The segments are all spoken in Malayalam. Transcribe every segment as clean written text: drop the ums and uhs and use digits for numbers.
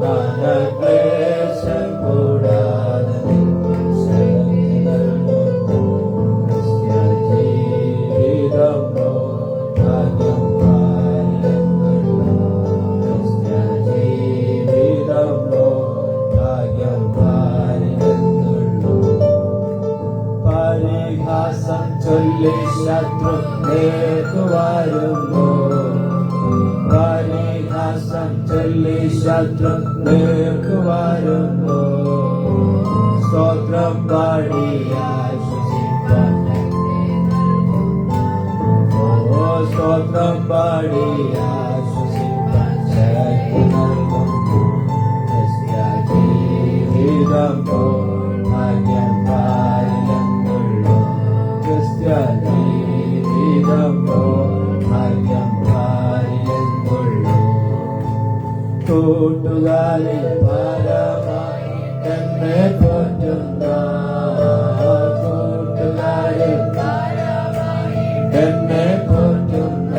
ക്ലേശം കൂടാതെ ശത്രു നേർക്കുവാരുമ്പോ പരിഹാസം ചൊല്ലി ശത്രു നേർക്കുവാരുമ്പോ സ്തോത്രം പാടി ആശ്വസിപ്പാൻ സ്തോത്രം പാടി ആശ്വസിപ്പാൻ ശക്തി നൽകും ജീവിതം ഭാഗ്യം പാലില്ലെന്നുള്ളൂ ജീവിതം ഭാഗ്യം പാലില്ലെന്നുള്ളൂ കൂട്ടുകാരിൽ പരമായി എന്നെ പോറ്റുന്ന കൂട്ടുകാരിൽ എന്നെ പോറ്റുന്ന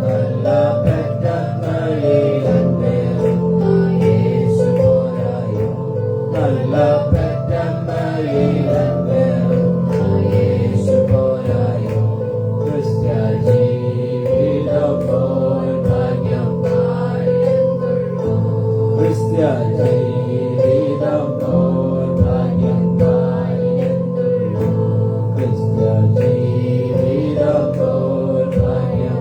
നല്ല പെറ്റമ്മയിലെന്നെ യേശു പോരായോ നല്ല പെറ്റമ്മയിലെന്നെ യേശു പോരായോ ക്രിസ്ത്യ ജീവിതം ഭാഗ്യം ക്രിസ്ത്യ ജീവിതം ഭാഗ്യം ക്രിസ്ത്യ ജീവിതം ഭാഗ്യം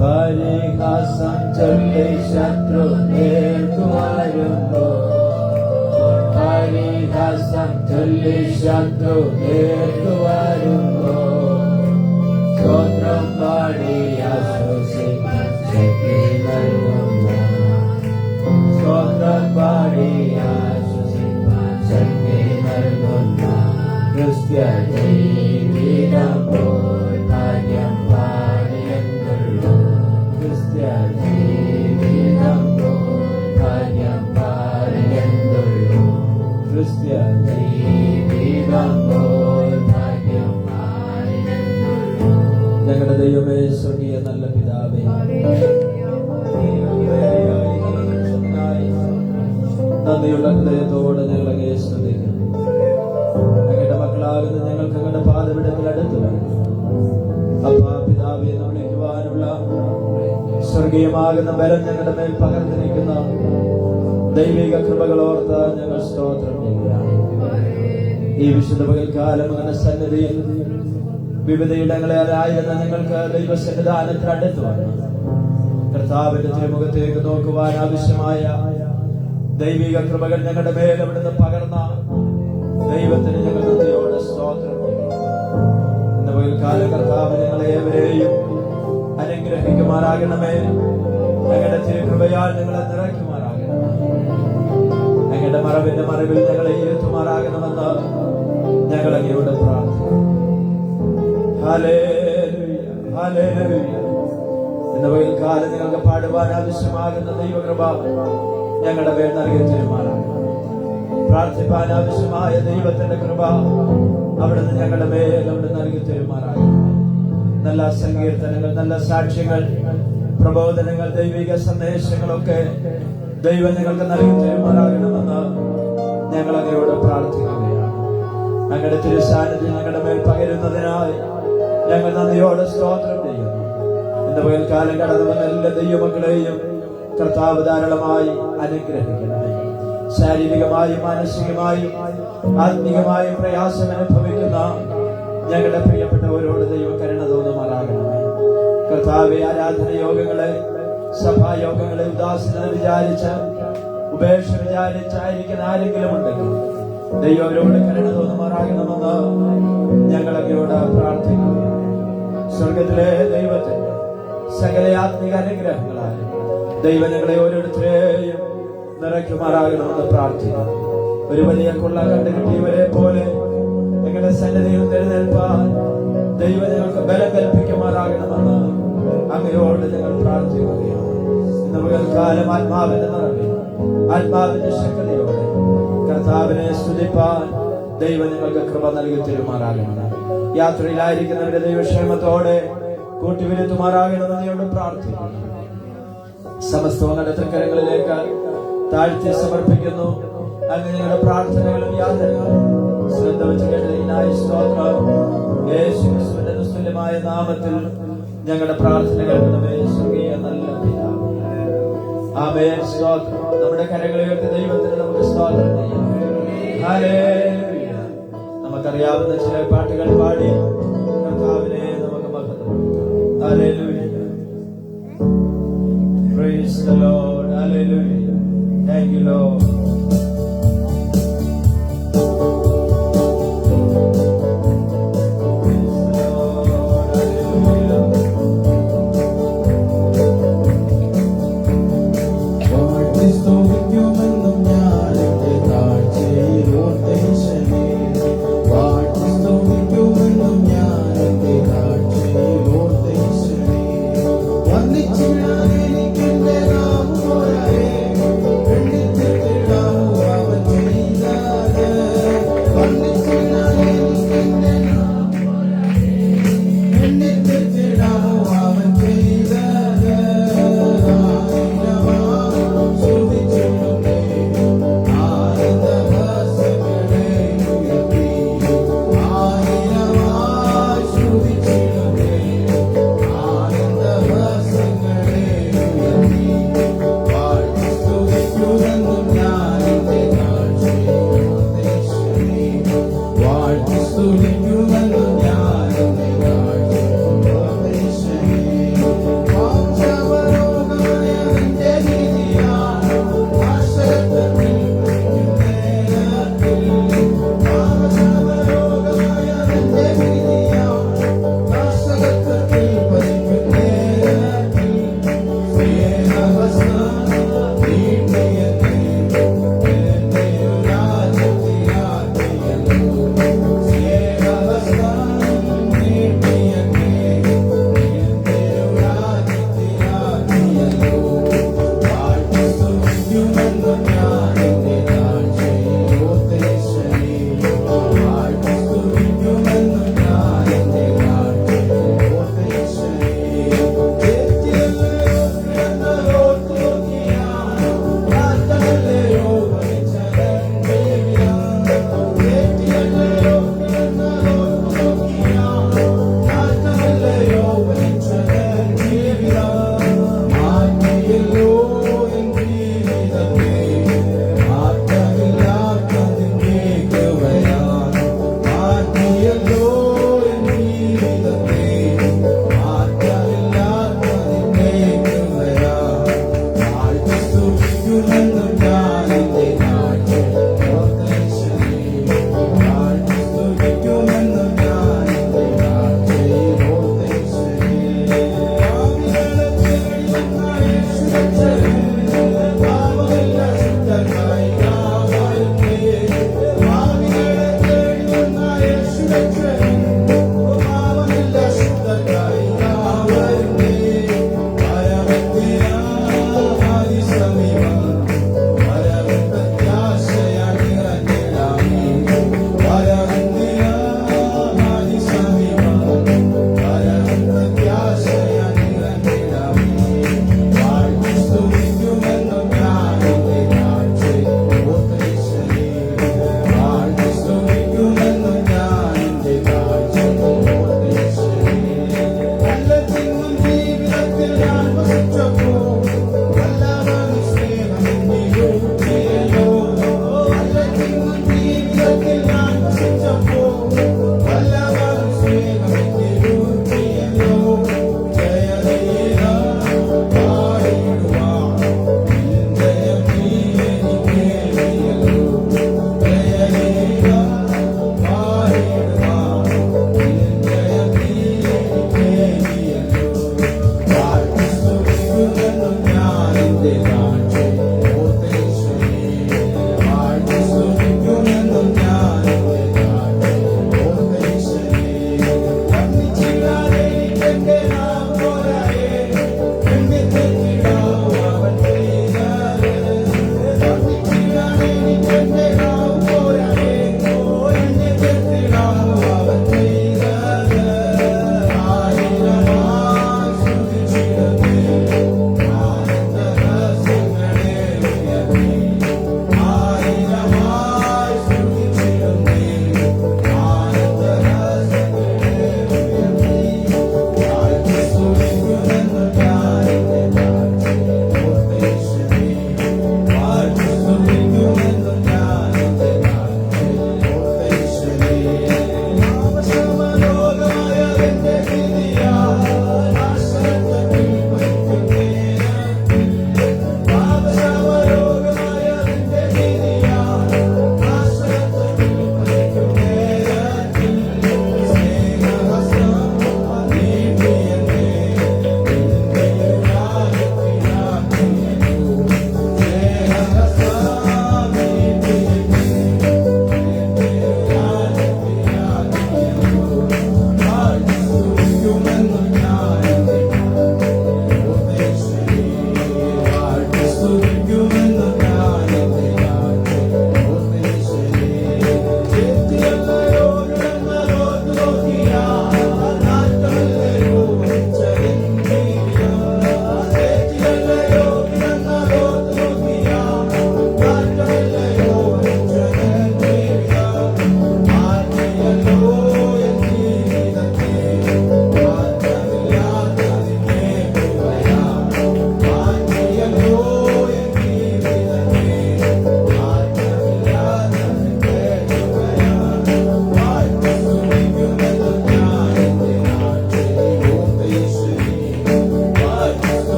പരിഹാസം ചൊല്ലി ശത്രു നേർക്കുവാരുമ്പോ പരിഹാസം ചൊല്ലി ശത്രു നേർക്കുവാരുമ്പോ സ്തോത്രം പാടി ആശ്വസിക്കാൻ ശക്തി നൽകുന്ന സ്തോത്രം പാടി ആശ്വസിക്കാൻ ശക്തി നൽകുന്ന ക്രിസ്ത്യ ജീവിതം ഭാഗ്യം പാടിയെന്നുള്ളൂ ക്രിസ്ത്യ ജീവിതം ഭാഗ്യം പാടിയെന്നുള്ളൂ ക്രിസ്ത്യ ജീവിതം ഭാഗ്യം പാടിയെന്നുള്ളൂ. ഞങ്ങളുടെ ദൈവമേ, സ്വർഗീയ നല്ല പിതാവേ, നന്ദിയുള്ള ഹൃദയത്തോടെ ഞങ്ങൾ അങ്ങയെ സ്തുതിക്കുന്നു. അങ്ങയുടെ മക്കളാകുന്ന ഞങ്ങൾക്ക് അങ്ങയുടെ പാദപീഠത്തിൽ അടുത്തു അപ്പാ പിതാവേ എന്ന് വിളിക്കുവാനുള്ള സ്വർഗീയമാകുന്ന ബലം ഞങ്ങളുടെ മേൽ പകർന്നിരിക്കുന്ന ദൈവിക കൃപകളോർത്ത് ഞങ്ങൾ സ്തോത്രം ചെയ്യുകയാണ്. ഈ വിശുദ്ധ പകൽക്കാലം അങ്ങനെ സന്നിധിയിൽ വിവിധ ഇടങ്ങളിലായിരുന്ന ഞങ്ങൾക്ക് ദൈവസന്നിധാനത്തിൽ അടുത്തു വന്നു കർത്താവിന്റെ തിരുമുഖത്തേക്ക് നോക്കുവാൻ ആവശ്യമായ ദൈവിക കൃപകൾ ഞങ്ങളുടെ മേൽ അവിടുന്ന് പകർന്ന ദൈവത്തിന് ഞങ്ങൾ നന്ദിയോടെ സ്തോത്രം ചെയ്യുന്നു. ഇന്ന് പകൽക്കാലം കർത്താവ് ഞങ്ങളെ ഏവരെയും അനുഗ്രഹിക്കുമാറാകണമേ. ഞങ്ങളുടെ തിരുകൃപയാൽ ഞങ്ങളെ നിറയ്ക്കുമാറാകണമേ. ഞങ്ങളുടെ മറവിന്റെ മറവിൽ ഞങ്ങളെ ഇരുത്തുമാറാകണമെന്ന് ഞങ്ങൾ അങ്ങയോട് പ്രാർത്ഥിക്കുന്നു. Hallelujah, hallelujah. ഇന്ന് പകൽക്കാലം നിങ്ങൾക്ക് പാടുവാൻ ആവശ്യമാകുന്ന ദൈവകൃപ ഞങ്ങളുടെ മേൽ നൽകി തരുമാറാകണം. പ്രാർത്ഥിപ്പാൻ ആവശ്യമായ ദൈവത്തിന്റെ കൃപ അവിടുന്ന് ഞങ്ങളുടെ മേൽ അവിടെ നൽകി തരുമാറാകണം. നല്ല സങ്കീർത്തനങ്ങൾ, നല്ല സാക്ഷ്യങ്ങൾ, പ്രബോധനങ്ങൾ, ദൈവിക സന്ദേശങ്ങളൊക്കെ ദൈവം ഞങ്ങൾക്ക് നൽകി തരുമാറാകണമെന്ന് ഞങ്ങൾ അങ്ങയോട് പ്രാർത്ഥിക്കുകയാണ്. ഞങ്ങളുടെ തിരുസാന്നിധ്യം ഞങ്ങളുടെ മേൽ പകരുന്നതിനായി ഞങ്ങൾ നന്ദിയോടെ സ്തോത്രം ചെയ്യുന്നു. ഇന്ന് പകൽക്കാലം കടന്നു വന്ന എല്ലാ ദൈവമക്കളെയും കർത്താവ് ധാരാളമായി അനുഗ്രഹിക്കണമേ. ശാരീരികമായും മാനസികമായും ആത്മീയമായും പ്രയാസം അനുഭവിക്കുന്ന ഞങ്ങളുടെ പ്രിയപ്പെട്ടവരോട് ദൈവം കരുണ തോന്നുമാറാകണമേ. കർത്താവെ, ആരാധന യോഗങ്ങളെ, സഭായോഗങ്ങളെ ഉദാസീനത വിചാരിച്ച്, ഉപേക്ഷ വിചാരിച്ചായിരിക്കുന്ന ആരെങ്കിലും ഉണ്ടെങ്കിൽ ദൈവം അവരോട് കരുണ തോന്നുമാറാകണമെന്ന് ഞങ്ങൾ അങ്ങയോട് പ്രാർത്ഥിക്കുന്നു. സ്വർഗത്തിലെ ദൈവത്തിന്റെ സകല ആത്മീക അനുഗ്രഹങ്ങളാൽ ദൈവം ഞങ്ങളെ ഓരോരുത്തരെയും നിറയ്ക്കുമാറാകണമെന്ന് പ്രാർത്ഥിക്കുന്നു. ഒരു വലിയ കൊള്ള കണ്ടുകിട്ടിയവരെ പോലെ ഞങ്ങളുടെ സന്നിധിയിൽ എഴുന്നേൽപ്പാൻ ദൈവം ഞങ്ങൾക്ക് ബലം കൽപ്പിക്കുമാറാകണമെന്ന് അങ്ങയോട് ഞങ്ങൾ പ്രാർത്ഥിക്കുകയാണ്. ഇന്ന് പകൽക്കാലം ആത്മാവിന്റെ നിറവിൽ, ആത്മാവിന്റെ ശക്തിയോടെ കർത്താവിനെ സ്തുതിപ്പാൻ ദൈവം ഞങ്ങൾക്ക് കൃപ നൽകി തരുമാറാകണം. യാത്രയിലായിരിക്കുന്നവരുടെ ദൈവക്ഷേമത്തോടെ കൂട്ടിവരുത്തുമാറാകണമെന്ന് ഞങ്ങൾ പ്രാർത്ഥിക്കുന്നു. സമസ്തവും അങ്ങയുടെ തൃക്കരങ്ങളിലേക്ക് താഴ്ത്തി സമർപ്പിക്കുന്നു. അങ്ങ് ഞങ്ങളുടെ പ്രാർത്ഥനകളും യാതനകളും ശ്രദ്ധ വെച്ച് കേട്ടതിനായി സ്തോത്രം. യേശു ക്രിസ്തുവിന്റെ നിസ്തുല്യമായ നാമത്തിൽ ഞങ്ങളുടെ പ്രാർത്ഥനകൾ സ്വർഗീയ നല്ല പിതാവേ, ആമേൻ. സ്തോത്രം. നമ്മുടെ കരങ്ങൾ ഉയർത്തി ദൈവത്തിന് നമുക്ക് സ്തോത്രം ചെയ്യാം. ഹല്ലേലൂയ. നമുക്കറിയാവുന്ന ചില പാട്ടുകൾ പാടി കർത്താവിനെ നമുക്ക് മഹത്വപ്പെടുത്താം. Hallelujah. Praise the Lord. Hallelujah. Thank you, Lord.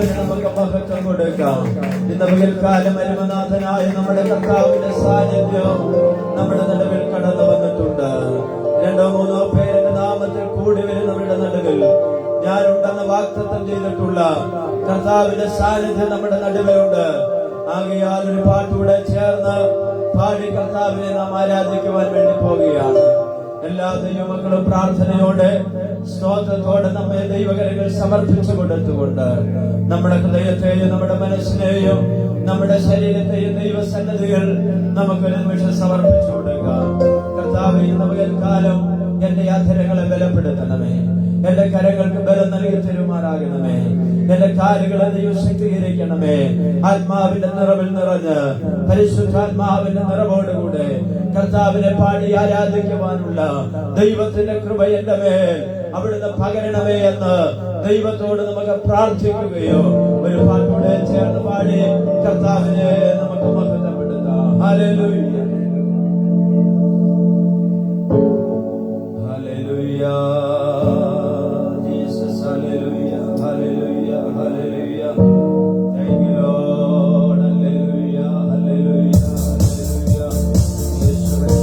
കർത്താവിന് നമുക്ക് മഹത്വം കൊടുക്കാം. ഇന്ന് പകൽക്കാലം അരുമനാഥനായ നമ്മുടെ കർത്താവിന്റെ സാന്നിധ്യം നമ്മുടെ നടുവിൽ കടന്നു വന്നിട്ടുണ്ട്. 2-3 പേരുടെ നാമത്തിൽ കൂടി വരുന്നവരുടെ നടുവിൽ ഞാനുണ്ടെന്ന് വാഗ്ദത്തം ചെയ്തിട്ടുള്ള കർത്താവിന്റെ സാന്നിധ്യം നമ്മുടെ നടുവിലുണ്ട്. ആകയാൽ ഒരു പാട്ടുകൂടെ ചേർന്ന് പാടി കർത്താവിനെ നാം ആരാധിക്കുവാൻ വേണ്ടി പോവുകയാണ്. എല്ലാ ദൈവമക്കളും പ്രാർത്ഥനയോടെ സ്തോത്രത്തോടെ നമ്മെ ദൈവകരങ്ങൾ സമർപ്പിച്ചു കൊടുത്തുകൊണ്ട് നമ്മുടെ ഹൃദയത്തെയും നമ്മുടെ മനസ്സിനെയും നമ്മുടെ ശരീരത്തെയും ദൈവസന്നദ്ധികൾ നമുക്കൊരു നിമിഷം സമർപ്പിച്ചു കൊടുക്കാം. കർത്താവേ, ഇന്ന് പകൽക്കാലം എന്റെ അധരങ്ങളെ ബലപ്പെടുത്തണമേ. എന്റെ കരങ്ങൾക്ക് ബലം നൽകി തരുമാറാകണമേ. എന്റെ കാലുകളെ ദൈവം ശക്തീകരിക്കണമേ. ആത്മാവിന്റെ നിറവിൽ നിറഞ്ഞ് പരിശുദ്ധാത്മാവിന്റെ നിറവോടുകൂടെ കർത്താവിനെ പാടി ആരാധിക്കുവാനുള്ള ദൈവത്തിന്റെ കൃപ എന്റെ മേൽ അവിടുന്ന് പകരണമേ എന്ന് ദൈവത്തോട് നമുക്ക് പ്രാർത്ഥിക്കുകയോ ഒരു പാട്ടോടെ ചേർന്ന് പാടി കർത്താവിനെ നമുക്ക് മഹത്വപ്പെടുത്താം. Hallelujah, hallelujah, Jesus, hallelujah, hallelujah, hallelujah. Thank you lord. Hallelujah, hallelujah, hallelujah. യേശുവിന്റെ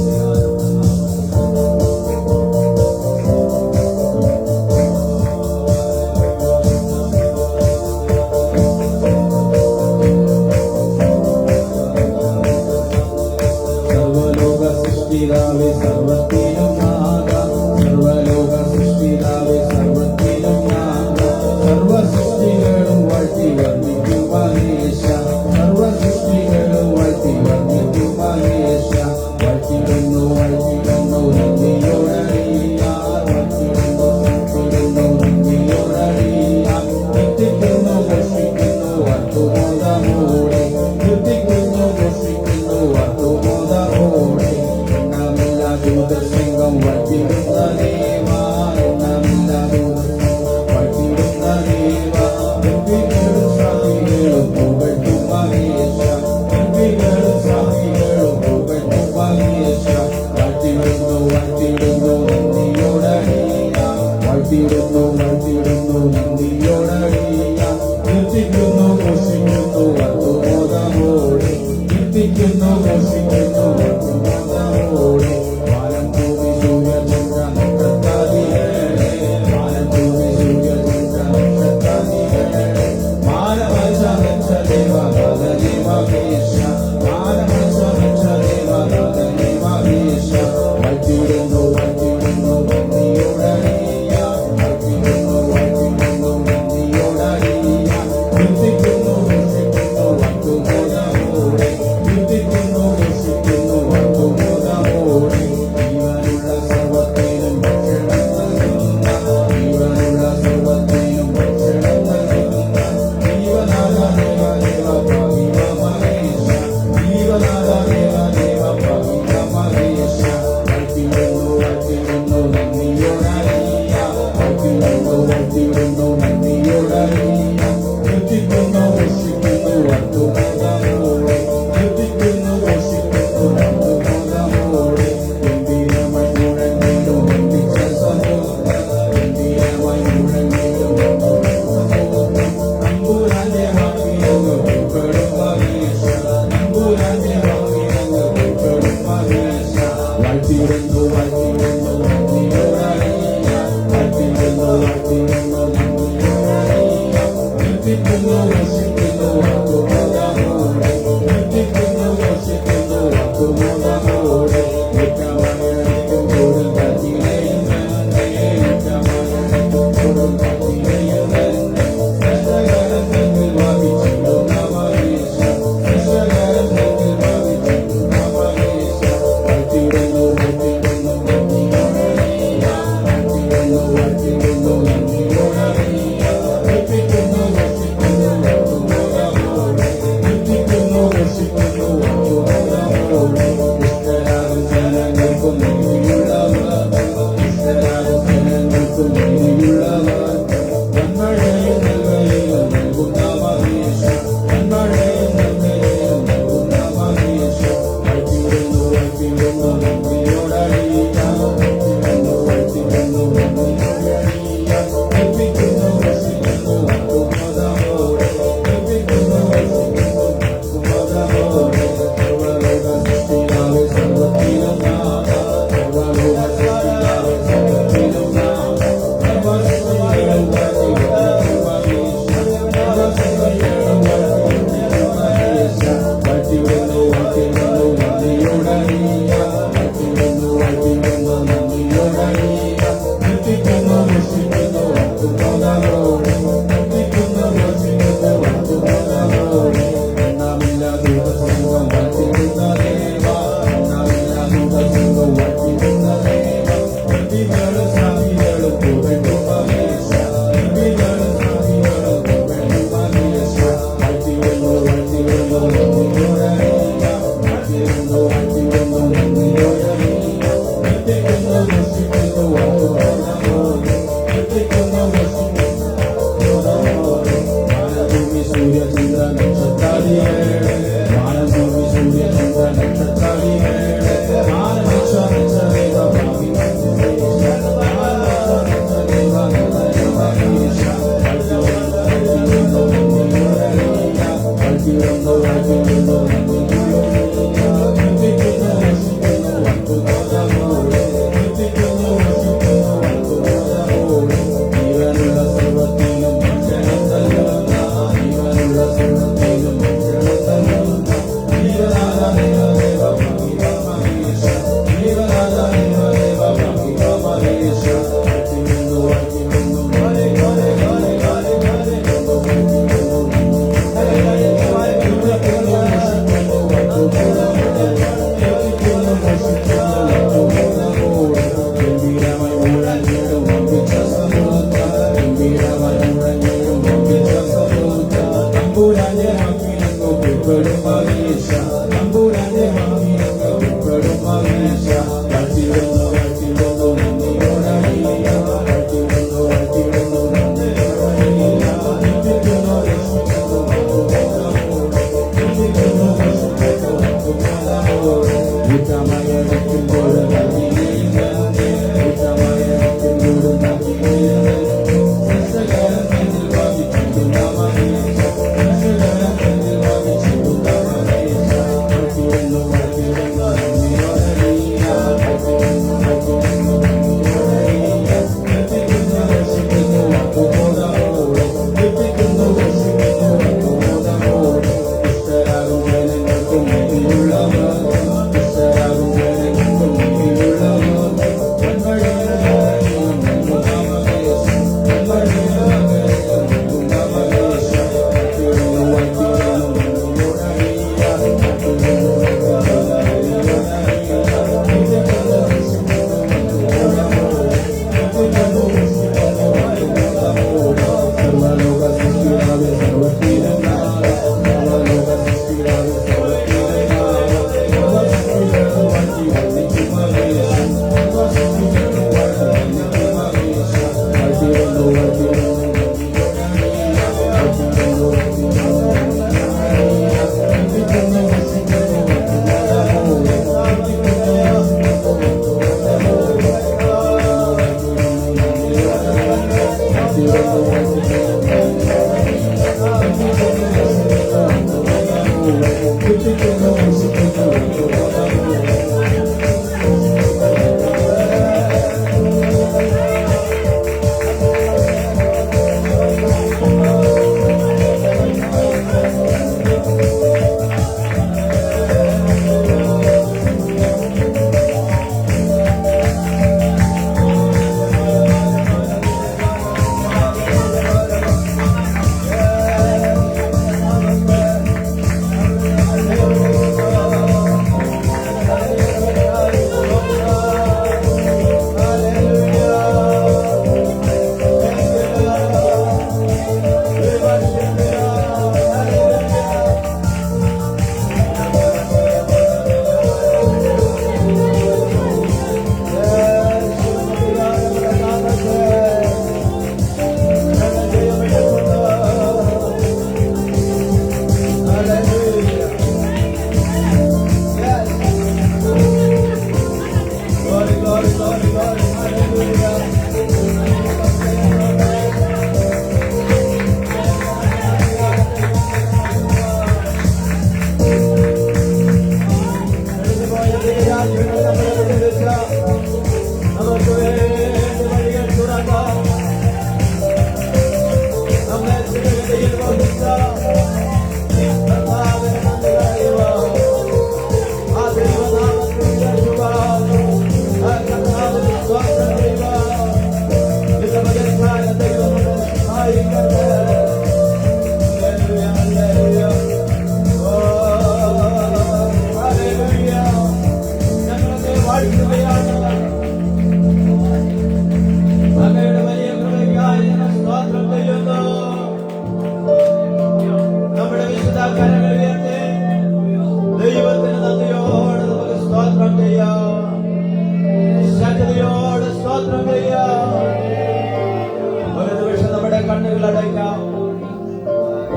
സർവലോക സൃഷ്ടിതാവേ, സർവത്തിലും നാഥ. സർവലോക സൃഷ്ടിതാവേ, സർവത്തിലും നാഥ. സർവ സൃഷ്ടികളും വാഴ്ത്തി വർണ്ണിക്കും മഹേശ. സർവ സൃഷ്ടികളും വാഴ്ത്തി വർണ്ണിക്കും മഹേശ. വാഴ്ത്തിടുന്നു, വാഴ്ത്തിടുന്നു നന്ദിയോടറിയാം. വാഴ്ത്തിടുന്നു, വാഴ്ത്തിടുന്നു നന്ദിയോടറിയാം. കീർത്തിക്കുന്നു, ഘോഷിക്കുന്നു അർത്തുമോദമോടെ. കീർത്തിക്കുന്നു, ഘോഷിക്കുന്നു അർത്തുമോദമോടെ. എണ്ണമില്ല ദൂതസിംഹം വാഴ്ത്തിടുന്ന ദേവാ. എണ്ണമില്ല ദൂതസിംഹം വാഴ്ത്തിടുന്ന ദേവാ. ഗംഭീരരും സാഹികളും പുകഴ്ത്തും മഹേശ. ഗംഭീരരും സാഹികളും പുകഴ്ത്തും മഹേശ. വാഴ്ത്തിടുന്നു, വാഴ്ത്തിടുന്നു നന്ദിയോടറിയാം. വാഴ്ത്തിടുന്നു, വാഴ്ത്തിടുന്നു നന്ദിയോടറിയാം. കീർത്തിക്കുന്നു, ഘോഷിക്കുന്നു അർത്തുമോദമോടെ. കീർത്തിക്കുന്നു, ഘോഷിക്കുന്നു അർത്തുമോദമോടെ. വാനം ഭൂമി സൂര്യചന്ദ്ര നക്ഷത്രാദികളെ. വാനം ഭൂമി സൂര്യചന്ദ്ര നക്ഷത്രാദികളെ. മാനവച്ച രക്ഷ ദേവ ഭഗവതി മഹേശ. മാനവച്ച രക്ഷ ദേവ ഭഗവതി മഹേശ. വാഴ്ത്തിടുന്നു, വാഴ്ത്തിടുന്നു നന്ദിയോടറിയാം. വാഴ്ത്തിടുന്നു, വാഴ്ത്തിടുന്നു നന്ദിയോടറിയാം. കീർത്തിക്കുന്നു, ഘോഷിക്കുന്നു അർത്തുമോദമോടെ. കീർത്തിക്കുന്നു, ഘോഷിക്കുന്നു അർത്തുമോദമോടെ. ജീവനുള്ള സർവ്വത്തിനും ഭക്ഷണം നൽകുന്ന, ജീവനുള്ള സർവ്വത്തിനും ഭക്ഷണം നൽകുന്ന ജീവനാഥ ദേവ ദേവ പാവിവ മഹേശ. ജീവനാഥ ദേവ ദേവ പാവിവ മഹേശ. വാഴ്ത്തിടുന്നു, വാഴ്ത്തിടുന്നു നന്ദിയോടറിയാം. വാഴ്ത്തിടുന്നു, വാഴ്ത്തിടുന്നു നന്ദിയോടറിയാം. കീർത്തിക്കുന്നു, ഘോഷിക്കുന്നു അർത്തുമോദമോടെ. കീർത്തിക്കുന്നു, ഘോഷിക്കുന്നു അർത്തുമോദമോടെ. ഗംഭീരമായി മുഴങ്ങിടും വന്ദിച്ച സമൂഹം. ഗംഭീരമായി മുഴങ്ങിടും വന്ദിച്ച സമൂഹം. നമ്പൂരാന്റെ വാക്കിലങ്ങ് ഉൾപ്പെടും മഹേശ. നമ്പൂരാന്റെ വാക്കിലങ്ങ് ഉൾപ്പെടും മഹേശ. വാഴ്ത്തിടുന്നു, വാഴ്ത്തിടുന്നു നന്ദിയോടറിയാം. വാഴ്ത്തിടുന്നു, വാഴ്ത്തിടുന്നു നന്ദിയോടറിയാം. കീർത്തിക്കുന്നു, ഘോഷിക്കുന്നു അർത്തുമോദമോടെ. കീർത്തിക്കുന്നു, ഘോഷിക്കുന്നു അർത്തുമോദമോടെ. ഏറ്റമയണിക്കും കൊടും കാറ്റിലെയും തന്നെ. ഏറ്റമയണിക്കും കൊടും കാറ്റിലെയും തന്നെ. ദശകരം തന്നിൽ വാപിച്ചിടുന്ന മഹേശ. ദശകരം തന്നിൽ വാപിച്ചിടുന്ന മഹേശ. വാഴ്ത്തിടുന്നു, വാഴ്ത്തിടുന്നു നന്ദിയോടറിയാം. വാഴ്ത്തിടുന്നു, വാഴ്ത്തിടുന്നു നന്ദിയോടറിയാം. കീർത്തിക്കുന്നു, ഘോഷിക്കുന്നു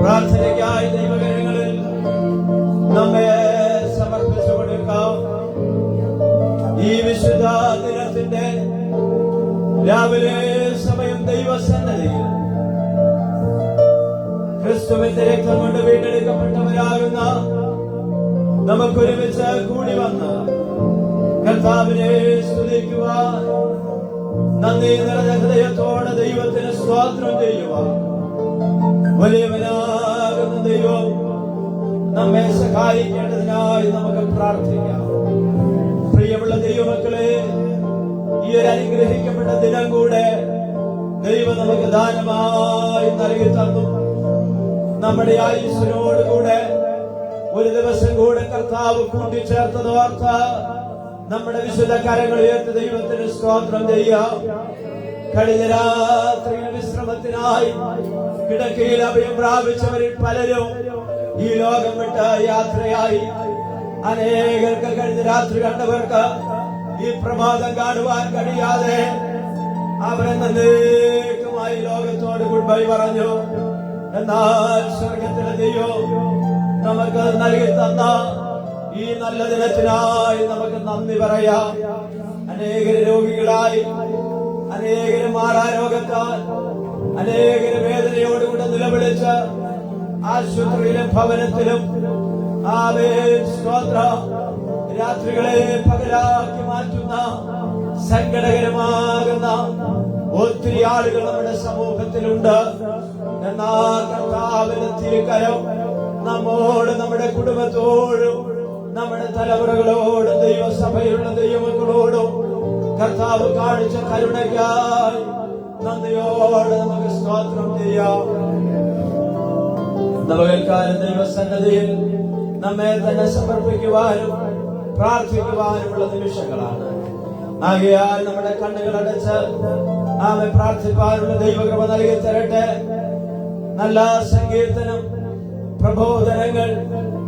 പ്രാർത്ഥനയ്ക്കായി ദൈവകരങ്ങളിൽ നമ്മെ സമർപ്പിച്ചു കൊടുക്കാം. ഈ വിശുദ്ധ ദിനത്തിന്റെ രാവിലെ സമയം ദൈവസന്നിധിയിൽ ക്രിസ്തു ക്രിസ്തുവിന്റെ രക്തം കൊണ്ട് വീണ്ടെടുക്കപ്പെട്ടവരാകുന്ന നമുക്കൊരുമിച്ച് കൂടി വന്ന് കർത്താവിനെ സ്തുതിക്കുവാൻ, നന്ദി നിറഞ്ഞ ഹൃദയത്തോടെ ദൈവത്തിന് സ്തോത്രം ചെയ്യുവാൻ വലിയവനാകുന്ന ദൈവം നമ്മെ സഹായിക്കേണ്ടതിനായി നമുക്ക് പ്രാർത്ഥിക്കാം. പ്രിയമുള്ള ദൈവമക്കളെ, ഈ ഒരു അനുഗ്രഹിക്കപ്പെട്ട ദിനം കൂടെ ദൈവം നമുക്ക് ദാനമായി നൽകി തന്നു. നമ്മുടെ ആയുസ്സിനോടുകൂടെ ഒരു ദിവസം കൂടെ കർത്താവ് കൂട്ടിച്ചേർത്തതോർത്ത നമ്മുടെ വിശുദ്ധ കരങ്ങൾ ഉയർത്തി ദൈവത്തിന് സ്തോത്രം ചെയ്യാം. കഴിഞ്ഞ രാത്രിയിൽ വിശ്രമത്തിനായി കിടക്കയിൽ അഭയം പ്രാപിച്ചവരിൽ പലരും ഈ ലോകം വിട്ട് യാത്രയായി. അനേകർക്ക് കഴിഞ്ഞ രാത്രി കണ്ടവർക്ക് ഈ പ്രഭാതം കാണുവാൻ കഴിയാതെ അവരെ നന്ദിക്കുമായി ലോകത്തോട് ഗുഡ് ബൈ പറഞ്ഞു. എന്നാൽ സ്വർഗത്തിലെ ദൈവം നമുക്ക് നൽകി തന്ന ഈ നല്ല ദിനത്തിനായി നമുക്ക് നന്ദി പറയാം. അനേകര് രോഗികളായി, അനേകര് മാറാരോഗത്താൽ, അനേകര് വേദനയോടുകൂടെ നിലവിളിച്ച് ആശുപത്രിയിലും ഭവനത്തിലും സ്തോത്രം രാത്രികളെ പകലാക്കി മാറ്റുന്ന സങ്കടകരമാകുന്ന ഒത്തിരി ആളുകൾ നമ്മുടെ സമൂഹത്തിലുണ്ട്. എന്നാൽ കർത്താവിന്റെ തിരുക്കരം നമ്മോട്, നമ്മുടെ കുടുംബത്തോടും, നമ്മുടെ തലമുറകളോടും, ദൈവസഭയിലുള്ള ദൈവമക്കളോടും കർത്താവ് കാണിച്ച കരുണയ്ക്കായി നന്ദിയോടെ നമുക്ക് സ്തോത്രം ചെയ്യാം. നവകൽക്കാലം ദൈവസന്നദ്ധിയിൽ നമ്മെ തന്നെ സമർപ്പിക്കുവാനും പ്രാർത്ഥിക്കുവാനുമുള്ള നിമിഷങ്ങളാണ്. ആകയാൽ നമ്മുടെ കണ്ണുകൾ അടച്ച് നാമെ പ്രാർത്ഥിപ്പാനുള്ള ദൈവകൃപ നൽകി തരട്ടെ. നല്ല സങ്കീർത്തനം, പ്രബോധനങ്ങൾ,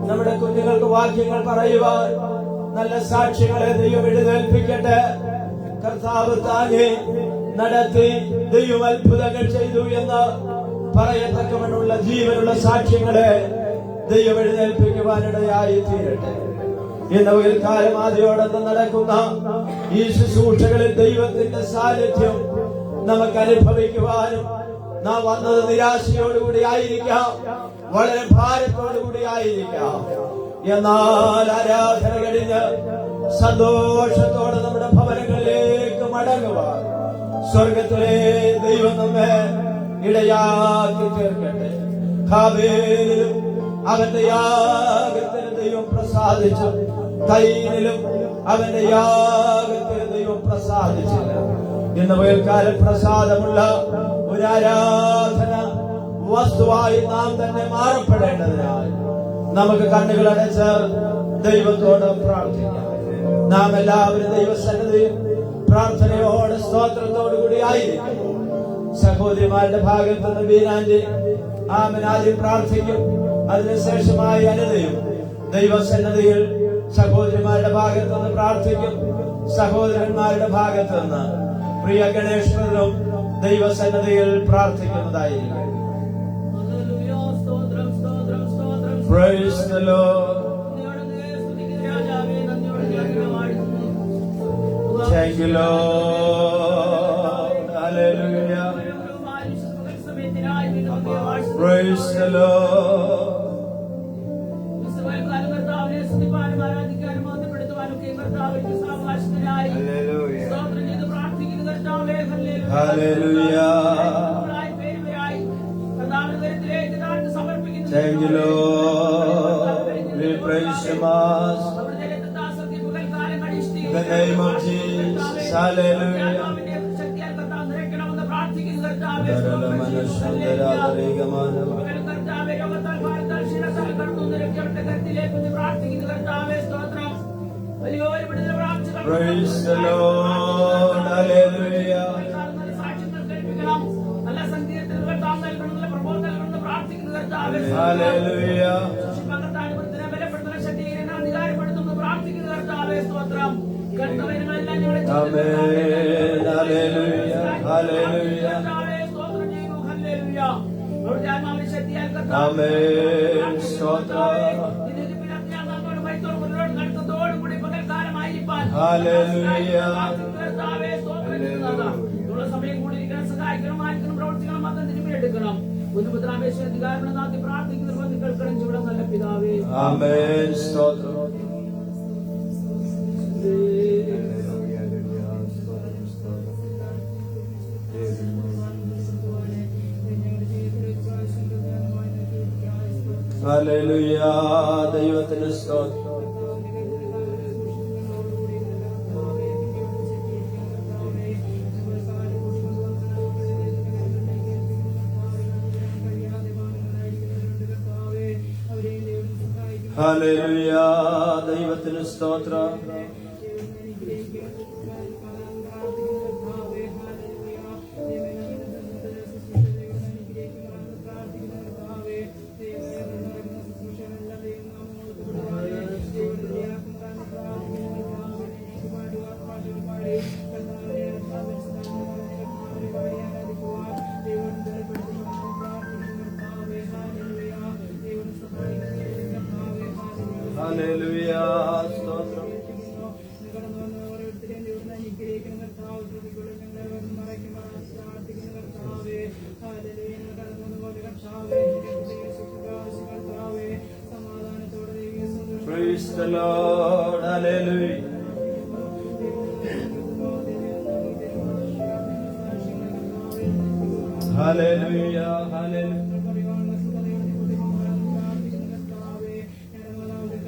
നമ്മുടെ കുഞ്ഞുങ്ങൾക്ക് വാക്യങ്ങൾ പറയുവാൻ നല്ല സാക്ഷ്യങ്ങളെ ദൈവം എഴുന്നേൽപ്പിക്കട്ടെ. കർത്താവ് താനെ നടത്തി ദൈവം അത്ഭുതങ്ങൾ ചെയ്തു എന്ന് പറയത്തക്കവണ്ണമുള്ള ജീവനുള്ള സാക്ഷ്യങ്ങളെ ദൈവം എഴുന്നേൽപ്പിക്കുവാനിടയായി തീരട്ടെ. ഇന്ന് ഒരു കാലം ആദ്യോടൊന്ന് നടക്കുന്ന ഈ ശുശ്രൂഷകളിൽ ദൈവത്തിന്റെ സാന്നിധ്യം നമുക്ക് അനുഭവിക്കുവാനും, നാം വന്നത് നിരാശയോടുകൂടി ആയിരിക്കാം, വളരെ ഭാരത്തോടുകൂടി ആയിരിക്കാം. എന്നാൽ ആരാധന കഴിഞ്ഞ് സന്തോഷത്തോടെ നമ്മുടെ ഭവനങ്ങളിലേക്ക് മടങ്ങുവാൻ സ്വർഗത്തിലെ ദൈവം നമ്മെ ഇടയാക്കി തീർക്കട്ടെ. ഹാബേലിലും അവന്റെ യാഗത്തിന് ദൈവം പ്രസാദിച്ചു, കൈനിലും അവന്റെ യാഗത്തിന് ദൈവം പ്രസാദിച്ചില്ല. ഇന്ന് പകൽക്കാലം പ്രസാദമുള്ള ഒരു ആരാധന വസ്തുവായി നാം തന്നെ മാറപ്പെടേണ്ടതിനായി നമുക്ക് കണ്ണുകൾ അടച്ച് ദൈവത്തോട് പ്രാർത്ഥിക്കാം. നാം എല്ലാവരും ദൈവസന്നിധിയിൽ പ്രാർത്ഥനയോടെ സ്തോത്രത്തോടു കൂടി ആയിരിക്കും. സഹോദരിമാരുടെ ഭാഗത്ത് നിന്ന് ബീനാന്റെ ആദ്യം പ്രാർത്ഥിക്കും, അതിനുശേഷമായി അനിതയും ദൈവസന്നിധിയിൽ സഹോദരിമാരുടെ ഭാഗത്ത് നിന്ന് പ്രാർത്ഥിക്കും. സഹോദരന്മാരുടെ ഭാഗത്ത് നിന്ന് പ്രിയ ഗണേശ്വരനും ദൈവസന്നിധിയിൽ പ്രാർത്ഥിക്കുന്നതായിരിക്കും. Praise the Lord. Thank you, Lord. Hallelujah. Praise the Lord. Hallelujah. Thank you, Lord. We praise you, Master. In the name of Jesus. Hallelujah. Praise the Lord. Hallelujah. Hallelujah. Amen. Hallelujah. Hallelujah. Amen. Stotram. Hallelujah. പുതുപുത്രാപേക്ഷ അധികാരമുള്ള നാത്തി പ്രാർത്ഥിക്കുന്ന കേൾക്കണം ചൂട നല്ല പിതാവേ. ആമേൻ. സ്തോത്രം. ഹല്ലേലൂയ. ദൈവത്തിന് സ്തോത്രം. ഹല്ലേലൂയ. ദൈവത്തിന് സ്തോത്രം. ഹല്ലേലൂയ. സ്തോത്രം. Praise the Lord. Hallelujah. Hallelujah. Hallelujah.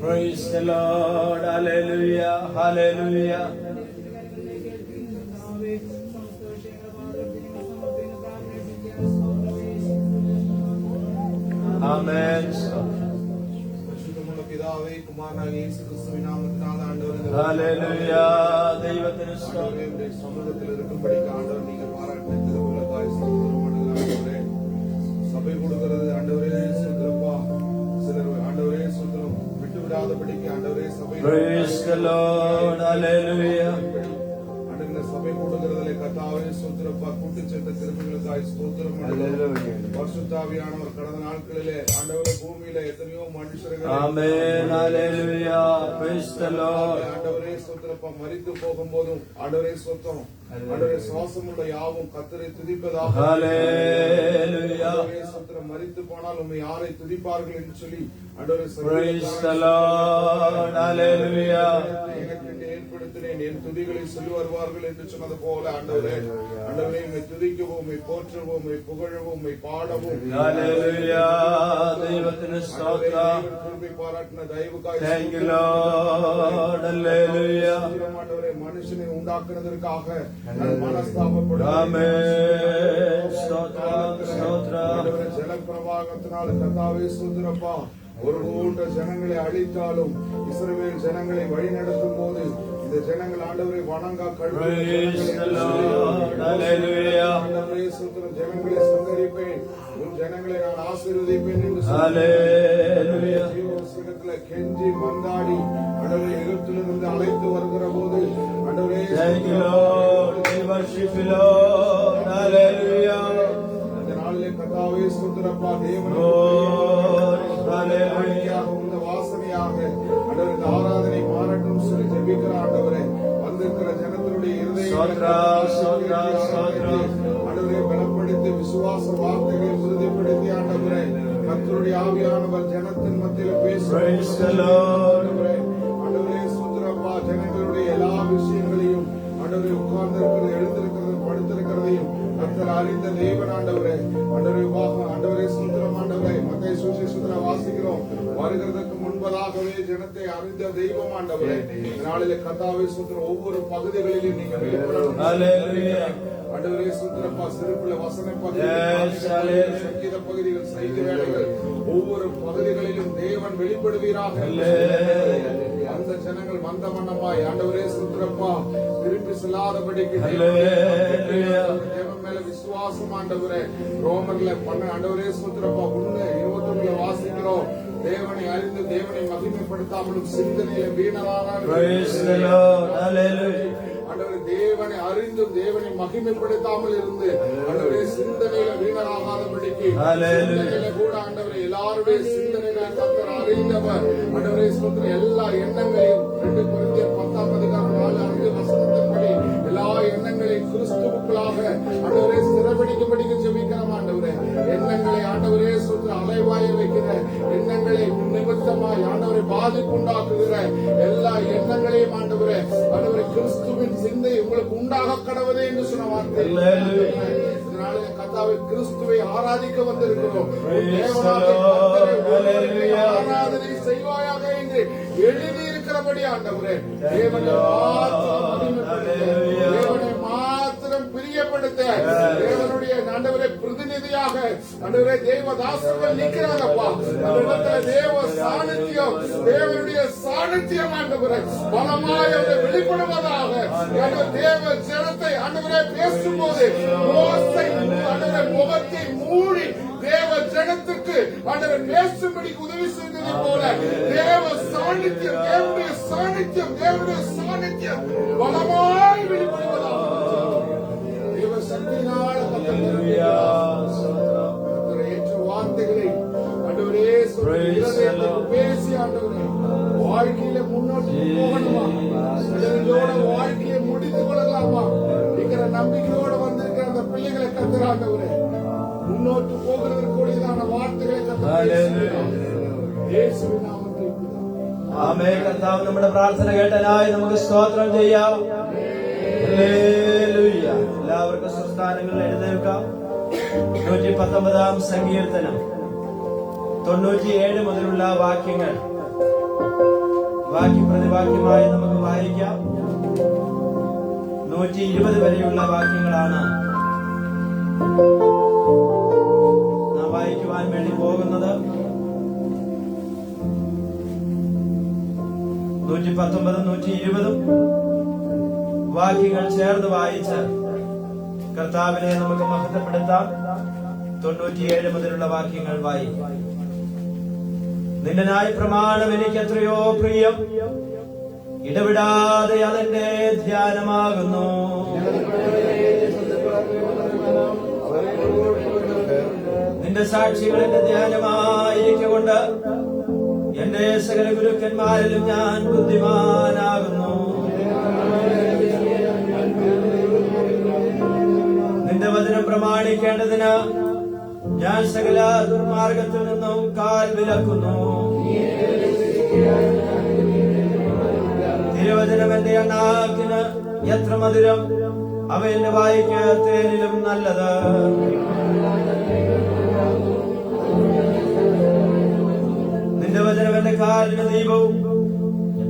Praise the Lord. Hallelujah. Hallelujah. Amen. പിതാവേ, കുമാരനായ യേശു ക്രിസ്തുവിൻ നാമത്തിനാൽ ആண்டവരേ, ഹല്ലേലൂയ. ദൈവത്തിന് സ്തോത്രം. ആണ്ടവരേ സമുദ്രത്തിൽ இருக்கும்படிக்கு ஆண்டவர் நீங்க பாராட்டின கிருபைகளுக்காய் ஸ்தோத்திரம் ஆண்டவரே. சபை கொடுக்கிறது ஆண்டவரே ஸ்தோத்திரப்பா. சிலர் ஆண்டவரே ஸ்தோத்திரம் விட்டு விடாதபடிக்கு ஆண்டவரே சபை Praise the Lord. Hallelujah. ஆண்டவரே சபை கொடுக்கிறதிலே கர்த்தாவே ஸ்தோத்திரப்பா. கூட்டி சேர்த்த கிருபைகளுக்காய் ஸ்தோத்திரம் ஆண்டவரே. பரிசுத்தாவியானவர் கடந்த நாட்களிலே ஆண்டவரே பூமியிலே எத்தனையோ மனுஷர்கள் Amen. Hallelujah. Praise the Lord. ஆண்டவரே ஸ்தோத்திரப்பா மரித்து போகும்போதும் ஆண்டவரே ஸ்தோத்திரம் ஆண்டவரே சுவாசமுள்ள யாவும் கர்த்தரை துதிப்பதாக. Hallelujah. ஆண்டவரே ஸ்தோத்திரம் மரித்து போனால் உம்மை யாரை துதிப்பார்கள் என்று சொல்லி ஆண்டவரே Praise the Lord. Hallelujah. எனக்கென்று ஏற்படுத்தினேன் என் துதிகளை சொல்லி வருவார்கள் என்று சொன்னது போல ஆண்டவரே ஆண்டவரே உம்மை துதிக்கவும் உம்மை போற்றவும் உம்மை புகழவும் உம்மை பாடவும் Hallelujah. ദൈവത്തിന് സ്തോത്രം. கிருபை பாராட்டின தயவுக்காய் Thank you, Lord. Hallelujah. ஆண்டவரே மனுஷனை உண்டாக்குனதற்காக நான் மனஸ்தாபப்படுகிறேன். Amen. ஸ்தோத்திரம். ஸ்தோத்திரம். ஆண்டவரே ஜலப்பிரவாகத்தினால் கர்த்தாவே ஸ்தோத்திரப்பா ஒரு கூட்ட ஜனங்களை அழித்தாலும் இஸ்ரவேல் ஜனங்களை வழிநடத்தும் போது இந்த ஜனங்கள் ஆண்டவரை வணங்கா Praise the Lord. Hallelujah. ஆண்டவரே ஸ்தோத்திரம் ஜனங்களை சங்கரிப்பேன் உன் ஜனங்களை நான் ஆசீர்வதிப்பேன் என்று Hallelujah. ஜீவபுஸ்தகத்திலே கெஞ்சி மந்தாடி ஆண்டவரை எகிப்திலிருந்து அழைத்து வருகிற போது ஆண்டவரே Thank you, Lord. We worship you, Lord. Hallelujah. அந்த நாளிலே கர்த்தாவே ஸ்தோத்திரப்பா தேவன் Lord. Hallelujah. இந்த வாசனையாக ஆண்டவரே இந்த ஆராதனை மாறட்டும் சொல்லி ஜெபிக்கிற ஆண்டவரே வந்திருக்கிற ஜனத்தினுடைய ஸ்தோத்திரம், ஸ்தோத்திரம், ஸ்தோத்திரம். ஆண்டவரே பலப்படுத்தி விசுவாச வார்த்தைகளை உறுதிப்படுத்தி ஆண்டவரே கர்த்தருடைய ஆவியானவர் ஜனத்தின் மத்தியில் Praise the Lord. ஆண்டவரே ஸ்தோத்திரப்பா ஜனங்களுடைய எல்லா விஷயங்களையும் ஆண்டவரே உட்கார்ந்திருக்கிறது எழுந்திருக்கிறது படுத்திருக்கிறதையும் கர்த்தர் அறிந்த தேவன் ஆண்டவரே ஆண்டவரே ஸ்தோத்திரம் ஆண்டவரே மத்தேயு சுவிசேஷத்துல வாசிக்கிறோம் வருகிறதுக்கு முன்பதாகவே ஜனத்தை அறிந்த தெய்வம் ஆண்டவரே நாளிலே கர்த்தாவே ஸ்தோத்திரம் ஒவ்வொரு பகுதிகளிலும் நீங்க வெளிப்படணும். Hallelujah. ஆண்டவரே ஸ்தோத்திரப்பா சிறுப்புல வசன Yes, பகுதிகள் hallelujah. சங்கீத பகுதிகள் செய்தி வேலைகள் ஒவ்வொரு பகுதிகளிலும் தேவன் வெளிப்படுவீராக. அந்த ஜனங்கள் மந்த மன்னமாய் ஆண்டவரே ஸ்தோத்திரப்பா திருப்பி செல்லாதபடிக்கு தேவன் மேல விசுவாசம் ஆண்டவரே ரோமர்ல பண்ண ஆண்டவரே ஸ்தோத்திரப்பா 1:21 வாசிக்கிறோம். தேவனை அறிந்து தேவனை மகிமைப்படுத்தாமலும் சிந்தனையில வீணரானார்கள். Praise the Lord. Hallelujah. ஆண்டவரே தேவனை அறிந்தும் தேவனை மகிமைப்படுத்தாமல் இருந்து ஆண்டவரே சிந்தனையில வீணராகாதபடிக்கு சிந்தனையில கூட ஆண்டவரே எல்லாருடைய சிந்தனையில கர்த்தர் அறிந்தவர். ஆண்டவரே ஸ்தோத்திரம் எல்லா எண்ணங்களையும் 2 கொரிந்தியர் 10:4 வசனத்தின்படி எல்லா எண்ணங்களையும் கிறிஸ்துவுக்குள்ளாக ஆண்டவரே சிறைபிடிக்கும்படிக்கு ஜெபிக்கிறோம் ஆண்டவரே. எண்ணங்களை ஆண்டவரே சுற்று அலைவாய வைக்கிற எண்ணங்களை நிமித்தமாய் ஆண்டவரை பாதிப்புண்டாக்குகிற எல்லா எண்ணங்களையும் ஆண்டவரே கிறிஸ்துவின் சிந்தை உங்களுக்கு உண்டாக கடவுதே என்று சொன்ன வார்த்தை. இதனால கர்த்தாவே கிறிஸ்துவை ஆராதிக்க வந்திருக்கிறோம். ஆராதனை செய்வாயாக என்று எழுதி இருக்கிறபடி ஆண்டவரே தேவனை மாத்திரம் பிரியப்படுத்த தேவனுடைய ஆண்டவரை பிரதிநிதியாக ஆண்டவரே தேவதாசர்கள் நிற்கிறாங்கப்பா. தேவ சாநித்தியம் தேவனுடைய சாநித்தியம் ஆண்டவரை பலமாய் வெளிப்படுவதாக தேவ ஜனத்தை ஆண்டவரை பேசும்போது ஆண்டவரை முகத்தை மூடி தேவ ஜனத்துக்கு ஆண்டவர் பேசும்படிக்கு உதவி செய்ததை போல தேவ சாநித்தியம் தேவனுடைய சாநித்தியம் தேவனுடைய சாநித்தியம் பலமாய் வெளிப்படுவதாக தேவ சக்தியினால் ஏற்ற வார்த்தைகளை ஆண்டவரே பேசி ஆண்டவரே வாழ்க்கையில முன்னோக்கி போகணுமா, இதோட வாழ்க்கையை முடித்துக் கொள்ளலாமா என்கிற நம்பிக்கையோட வந்திருக்கிற அந்த பிள்ளைகளை கர்த்தர் ஆண்டவரே முன்னோக்கி போகிறதற்குரியதான വാർത്തകളെ യേശുവിൻ നാമത്തിൽ ആമേൻ. കർത്താവ് നമ്മുടെ പ്രാർത്ഥന കേട്ടനായി നമുക്ക് സ്തോത്രം ചെയ്യാം. ഹല്ലേലൂയ. എല്ലാവർക്കും സ്വസ്ഥാനങ്ങളിൽ എഴുന്നേൽക്കാം. 119 സങ്കീർത്തനം 97 മുതലുള്ള വാക്യങ്ങൾ വാക്യപ്രതിവാക്യമായി നമുക്ക് വായിക്കാം. 120 വരെയുള്ള വാക്യങ്ങളാണ് നാം വായിക്കുവാൻ വേണ്ടി പോകുന്നത്. 119 120 വാക്യങ്ങൾ ചേർന്ന് വായിച്ച് കർത്താവിനെ നമുക്ക് മഹത്വപ്പെടുത്താം. 97 മുതലുള്ള വാക്യങ്ങൾ വായിക്കാം. നിന്റെ ന്യായപ്രമാണം എനിക്ക് എത്രയോ പ്രിയം, ഇടവിടാതെ അതെന്റെ ധ്യാനമാകുന്നു. നിന്റെ സാക്ഷികൾ എന്റെ ധ്യാനമായിരിക്കൊണ്ട് എന്റെ സകല ഗുരുക്കന്മാരിലും ഞാൻ ബുദ്ധിമാനാകുന്നു. നിന്റെ വചനം പ്രമാണിക്കേണ്ടതിന് ഞാൻ സകല ദുർമാർഗത്തിൽ നിന്നും കാൽ വിലക്കുന്നു. തിരുവചനം എന്റെ അണ്ണാക്കിന് എത്ര മധുരം, അവ എന്റെ വായിക്ക് തേനിലും നല്ലത്. നിന്റെ വചനം എന്റെ കാലിന് ദീപവും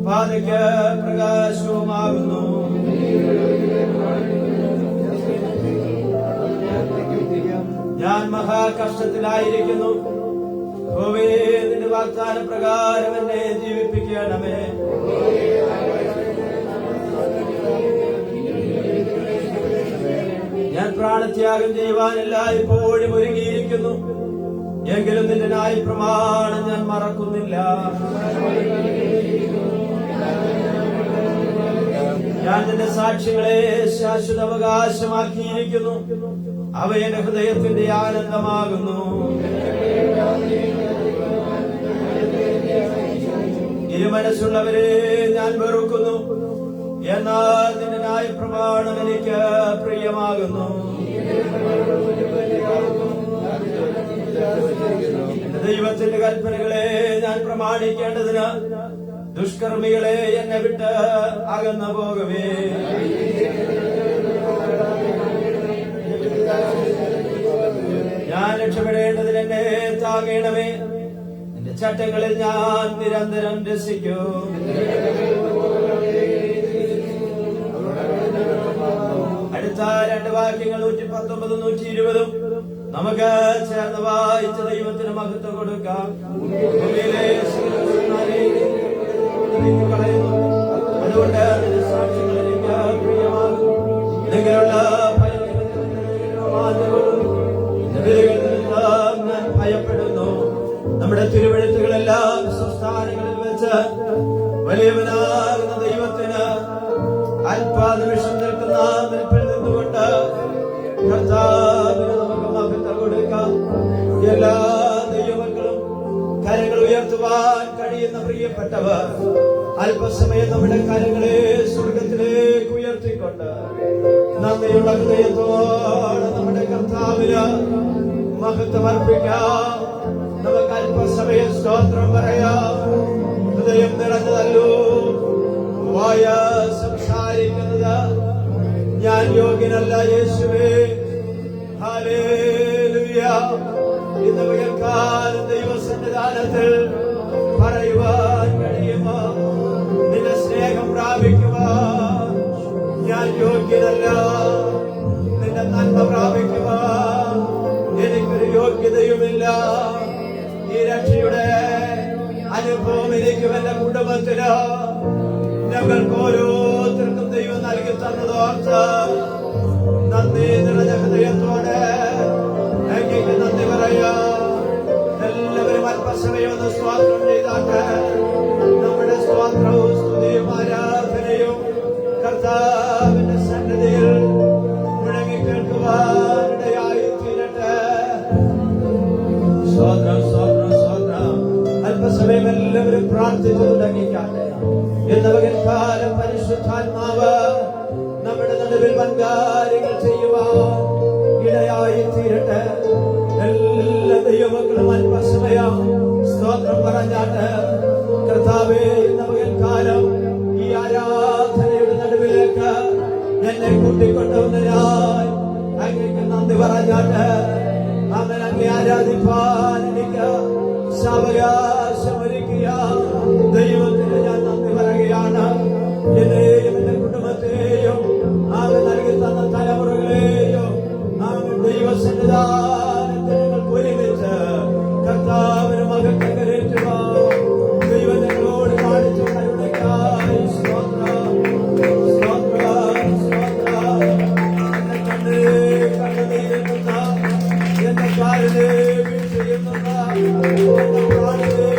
പാതയ്ക്ക് പ്രകാശവുമാകുന്നു. ഞാൻ മഹാകഷ്ടത്തിലായിരിക്കുന്നു. യഹോവേ, നിന്റെ വാഗ്ദാന പ്രകാരം എന്നെ ജീവിപ്പിക്കണമേ. ഞാൻ പ്രാണത്യാഗം ചെയ്യുവാൻ എല്ലായ്പ്പോഴും ഒരുങ്ങിയിരിക്കുന്നു. എങ്കിലും നിന്റെ ന്യായപ്രമാണം ഞാൻ മറക്കുന്നില്ല. ഞാൻ നിന്റെ സാക്ഷ്യങ്ങളെ ശാശ്വത അവകാശമാക്കിയിരിക്കുന്നു. അവ എന്റെ ഹൃദയത്തിന്റെ ആനന്ദമാകുന്നു. ഇരുമനസ്സുള്ളവരെ ഞാൻ വെറുക്കുന്നു, എന്നാൽ നിന്റെ ന്യായപ്രമാണം എനിക്ക് പ്രിയമാകുന്നു. എന്റെ ദൈവത്തിന്റെ കൽപ്പനകളെ ഞാൻ പ്രമാണിക്കേണ്ടതിന് ദുഷ്കർമ്മികളെ എന്നെ വിട്ട് അകന്നു പോകവേ. ഞാൻ രക്ഷപ്പെടേണ്ടതിന് എന്നെ താങ്ങണമേ. നിന്റെ ചട്ടങ്ങളിൽ ഞാൻ നിരന്തരം രസിക്കും. അടുത്ത 2 വാക്യങ്ങൾ 119 120 നമുക്ക് ചേർന്ന് വായിച്ച ദൈവത്തിന് മഹത്വം കൊടുക്കാം. അതുകൊണ്ട് നിന്റെ സാക്ഷികൾ എനിക്ക് പ്രിയമാകും. നിങ്ങളുള്ള ഞാൻ ഭയപ്പെടുന്നു. നമ്മുടെ തിരുവെഴുത്തുകളെല്ലാം സംസ്ഥാനങ്ങളിൽ വെച്ച് വലിയവനാകുന്ന ദൈവത്തിന് അല്പാനിമിഷം നിൽക്കുന്ന നിൽപ്പിൽ നിന്നുകൊണ്ട് കർത്താവിന് നമുക്ക് മഹത്വം കൊടുക്കാം. എല്ലാ ദൈവമക്കളും കരങ്ങൾ ഉയർത്തുവാൻ കഴിയുന്ന പ്രിയപ്പെട്ടവർ അല്പസമയം നമ്മുടെ കരങ്ങളെ സ്വർഗത്തിലേക്ക് ഉയർത്തിക്കൊണ്ട് നന്ദിയുള്ള ഹൃദയത്തോടെ നമ്മുടെ കർത്താവിന് മഹത്വം അർപ്പിക്കാം. നമുക്ക് അല്പസമയം സ്തോത്രം പറയാം. ഹൃദയം നിറഞ്ഞതല്ലോ വായ സംസാരിക്കുന്നത് ഞാൻ യോഗ്യനല്ല യേശുവേ. ഹല്ലേലൂയ. ഇന്ന് പകൽക്കാലം ദൈവസന്നിധാനത്തിൽ പറയുവാൻ കഴിയുമോ? നിന്റെ സ്നേഹം പ്രാപിക്കുവാൻ ഞാൻ യോഗ്യനല്ല. നിന്റെ നന്മ പ്രാപിക്കുവാൻ എനിക്കൊരു യോഗ്യതയുമില്ല. ഈ രക്ഷയുടെ അനുഭവം എനിക്കും എന്റെ കുടുംബത്തിന് ഞങ്ങൾക്ക് ഓരോരുത്തർക്കും ദൈവം നൽകി തന്നതോർത്ത് നന്ദി നിറഞ്ഞ ഹൃദയത്തോടെ അങ്ങേക്ക് നന്ദി പറയാം. എല്ലാവരും അല്പസമയം ഒന്ന് സ്തോത്രം ചെയ്താട്ട് നമ്മുടെ സ്തോത്രവും സ്തുതിയും ആരാധനയും കർത്താവിന്റെ സന്നിധിയിൽ മുഴങ്ങി കേൾക്കുവാനിടയായി തീരട്ടെ. സ്തോത്രം സ്തോത്രം സ്തോത്രം. അല്പസമയം എല്ലാവരും പ്രാർത്ഥിച്ചു തുടങ്ങിക്കാട്ടെ. ഇന്ന് പകൽക്കാലം പരിശുദ്ധാത്മാവ് നമ്മുടെ നടുവിൽ വൻകാര്യങ്ങൾ ചെയ്യുവാൻ ഇടയായി തീരട്ടെ. എല്ലാ ദൈവമക്കളും അല്പസമയം സ്തോത്രം പറഞ്ഞാട്ട് കർത്താവേ, ഇന്ന് പകൽക്കാലം ഈ ആരാധനയുടെ നടുവിലേക്ക് എന്നെ കൂട്ടിക്കൊണ്ടുവന്നതിനായി അങ്ങേക്ക് നന്ദി പറഞ്ഞാട്ട് അങ്ങനെ അങ്ങേ ആരാധിപ്പാൻ എനിക്ക് സാവകാശമൊരുക്കിയ ദൈവത്തിന് ഞാൻ നന്ദി പറയുകയാണ്. എന്നെയും എന്റെ കുടുംബത്തെയും ആകെ നൽകി തന്ന തലമുറകളെയും ആകെ ദൈവസന്നിധാനത്തിൽ ഞങ്ങൾക്ക് ഒരുമിച്ച് കർത്താവിന് മകൾക്ക് കരേറ്റുവാൻ ദൈവം ഞങ്ങളോട് കാണിച്ച കരുണയ്ക്കായി സ്തോത്രം സ്തോത്രം സ്തോത്രം. എന്റെ കണ്ണുനീരുന്ന എന്റെ കാലിനെ വീഴ്ചയുന്ന എന്റെ പ്രാണനെ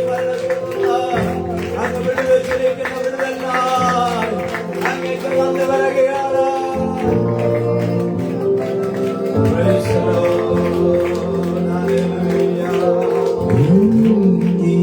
മരണപ്പെടുന്ന അങ്ങ് വിടുവെച്ചിരിക്കുന്ന വിടുതലിനായി അങ്ങേക്ക് നന്ദി പറയുകയാണ്. Praise the Lord. Hallelujah. നീ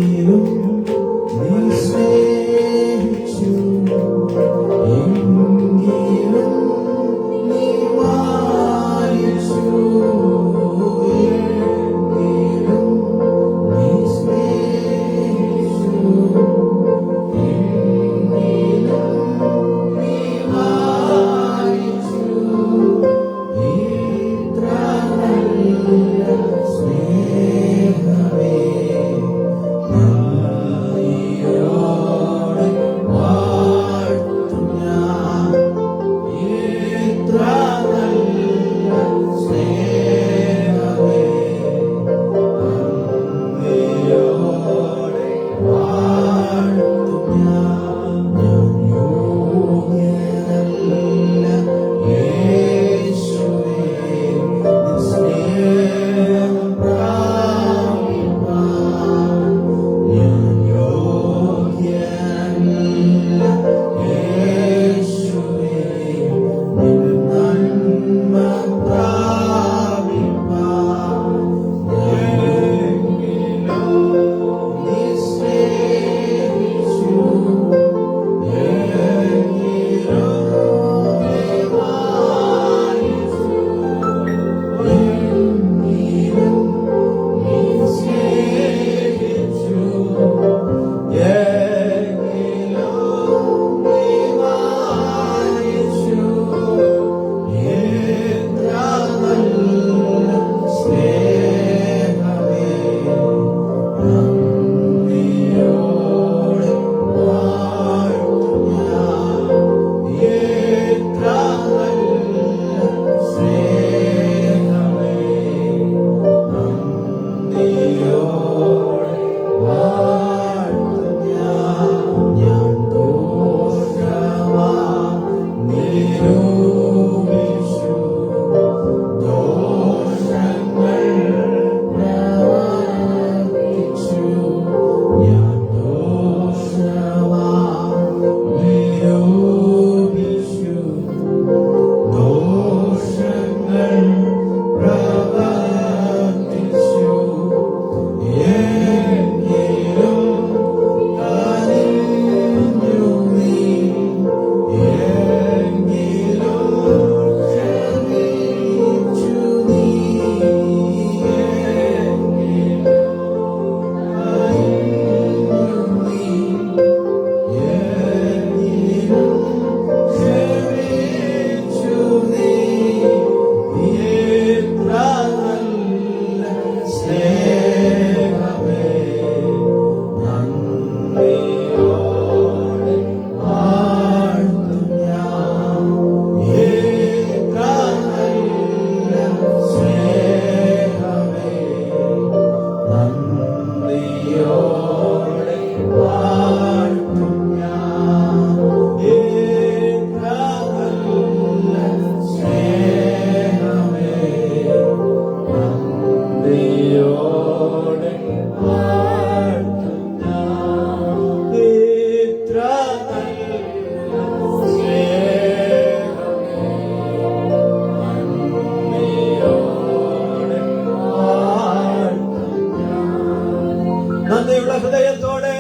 നന്ദിയുള്ള ഹൃദയത്തോടെ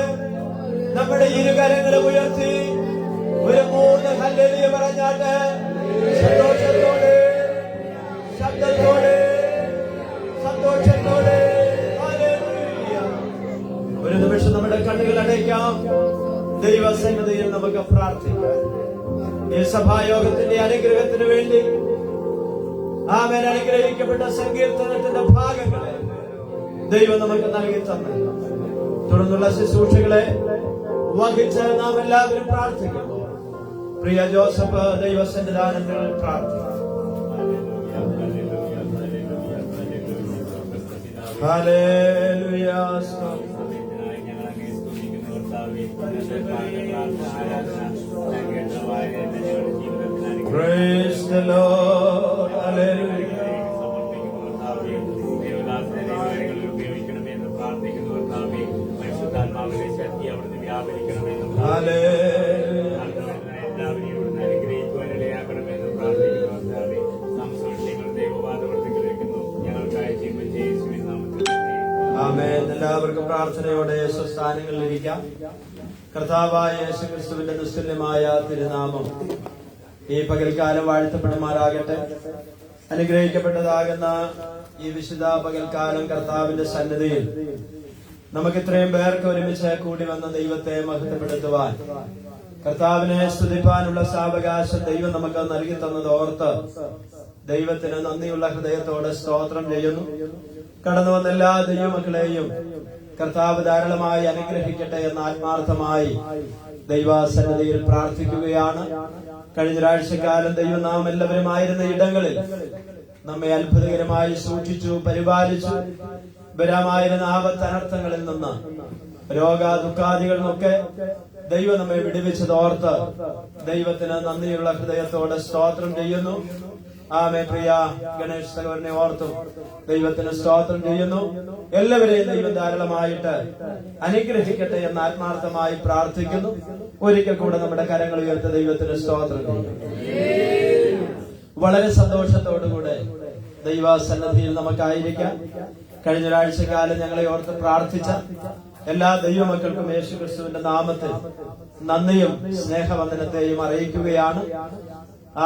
നമ്മുടെ ഇരുകരങ്ങളും ഉയർത്തി ഒരു 3 ഹല്ലേലൂയ പറഞ്ഞാട്ട് സന്തോഷത്തോടെ, ശബ്ദത്തോടെ, സന്തോഷത്തോടെ ഹല്ലേലൂയ. ഒരു നിമിഷം നമ്മുടെ കണ്ണുകൾ അടയ്ക്കാം. ദൈവസന്നിധിയിൽ നമുക്ക് പ്രാർത്ഥിക്കാം. ഈ സഭായോഗത്തിന്റെ അനുഗ്രഹത്തിന് വേണ്ടി ആമേൻ അനുഗ്രഹിക്കപ്പെട്ട സങ്കീർത്തനത്തിന്റെ ഭാഗങ്ങളെ ദൈവം നമുക്ക് നൽകി തന്നു. തുടർന്നുള്ള ശുശ്രൂഷകളെ വഹിച്ച് നാം എല്ലാവരും പ്രാർത്ഥിക്കുന്നു. പ്രിയ ജോസഫ് ദൈവസന്നിധാനത്തിൽ പ്രാർത്ഥിക്കുന്നു. Hallelujah. Praise the Lord. Hallelujah. ആമേൻ. എല്ലാവർക്കും പ്രാർത്ഥനയോടെ സ്വസ്ഥാനങ്ങളിൽ ഇരിക്കാം. കർത്താവായ യേശുക്രിസ്തുവിന്റെ നിസ്തുല്യമായ തിരുനാമം ഈ പകൽക്കാലം വാഴ്ത്തപ്പെടുമാറാകട്ടെ. അനുഗ്രഹിക്കപ്പെട്ടതാകുന്ന ഈ വിശുദ്ധ പകൽക്കാലം കർത്താവിന്റെ സന്നിധിയിൽ നമുക്ക് ഇത്രയും പേർക്ക് ഒരുമിച്ച് കൂടി വന്ന ദൈവത്തെ മഹത്വപ്പെടുത്തുവാൻ, കർത്താവിനെ സ്തുതിപ്പാനുള്ള സാവകാശം ദൈവം നമുക്ക് നൽകി തന്നത് ഓർത്ത് ദൈവത്തിന് നന്ദിയുള്ള ഹൃദയത്തോടെ സ്തോത്രം ചെയ്യുന്നു. കടന്നു വന്ന എല്ലാ ദൈവമക്കളെയും കർത്താവ് ധാരാളമായി അനുഗ്രഹിക്കട്ടെ എന്ന് ആത്മാർത്ഥമായി ദൈവസന്നിധിയിൽ പ്രാർത്ഥിക്കുകയാണ്. കഴിഞ്ഞ ഒരാഴ്ചക്കാലം ദൈവം നാം എല്ലാവരുമായിരുന്ന ഇടങ്ങളിൽ നമ്മെ അത്ഭുതകരമായി സൂക്ഷിച്ചു, പരിപാലിച്ചു. വരാമായിരുന്ന ആപത്ത് അനർത്ഥങ്ങളിൽ നിന്ന്, രോഗ ദുഃഖാദികളിൽ നിന്നൊക്കെ ദൈവം നമ്മെ വിടുവിച്ചതോർത്ത് ദൈവത്തിന് നന്ദിയുള്ള ഹൃദയത്തോടെ സ്തോത്രം ചെയ്യുന്നു. ആമേ. പ്രിയ ഗണേഷ് സഹോദരനെ ഓർത്തും ദൈവത്തിന് സ്തോത്രം ചെയ്യുന്നു. എല്ലാവരെയും ദൈവം ധാരാളമായിട്ട് അനുഗ്രഹിക്കട്ടെ എന്ന് ആത്മാർത്ഥമായി പ്രാർത്ഥിക്കുന്നു. ഒരിക്കൽ കൂടെ നമ്മുടെ കരങ്ങൾ ഉയർത്തി ദൈവത്തിന് സ്തോത്രം ചെയ്യുന്നു. വളരെ സന്തോഷത്തോടുകൂടെ ദൈവസന്നിധിയിൽ നമുക്കായിരിക്കാം. കഴിഞ്ഞ ഒരാഴ്ചക്കാലം ഞങ്ങളെ ഓർത്ത് പ്രാർത്ഥിച്ച എല്ലാ ദൈവമക്കൾക്കും യേശുക്രിസ്തുവിന്റെ നാമത്തിൽ നന്ദിയും സ്നേഹവന്ദനത്തെയും അറിയിക്കുകയാണ്.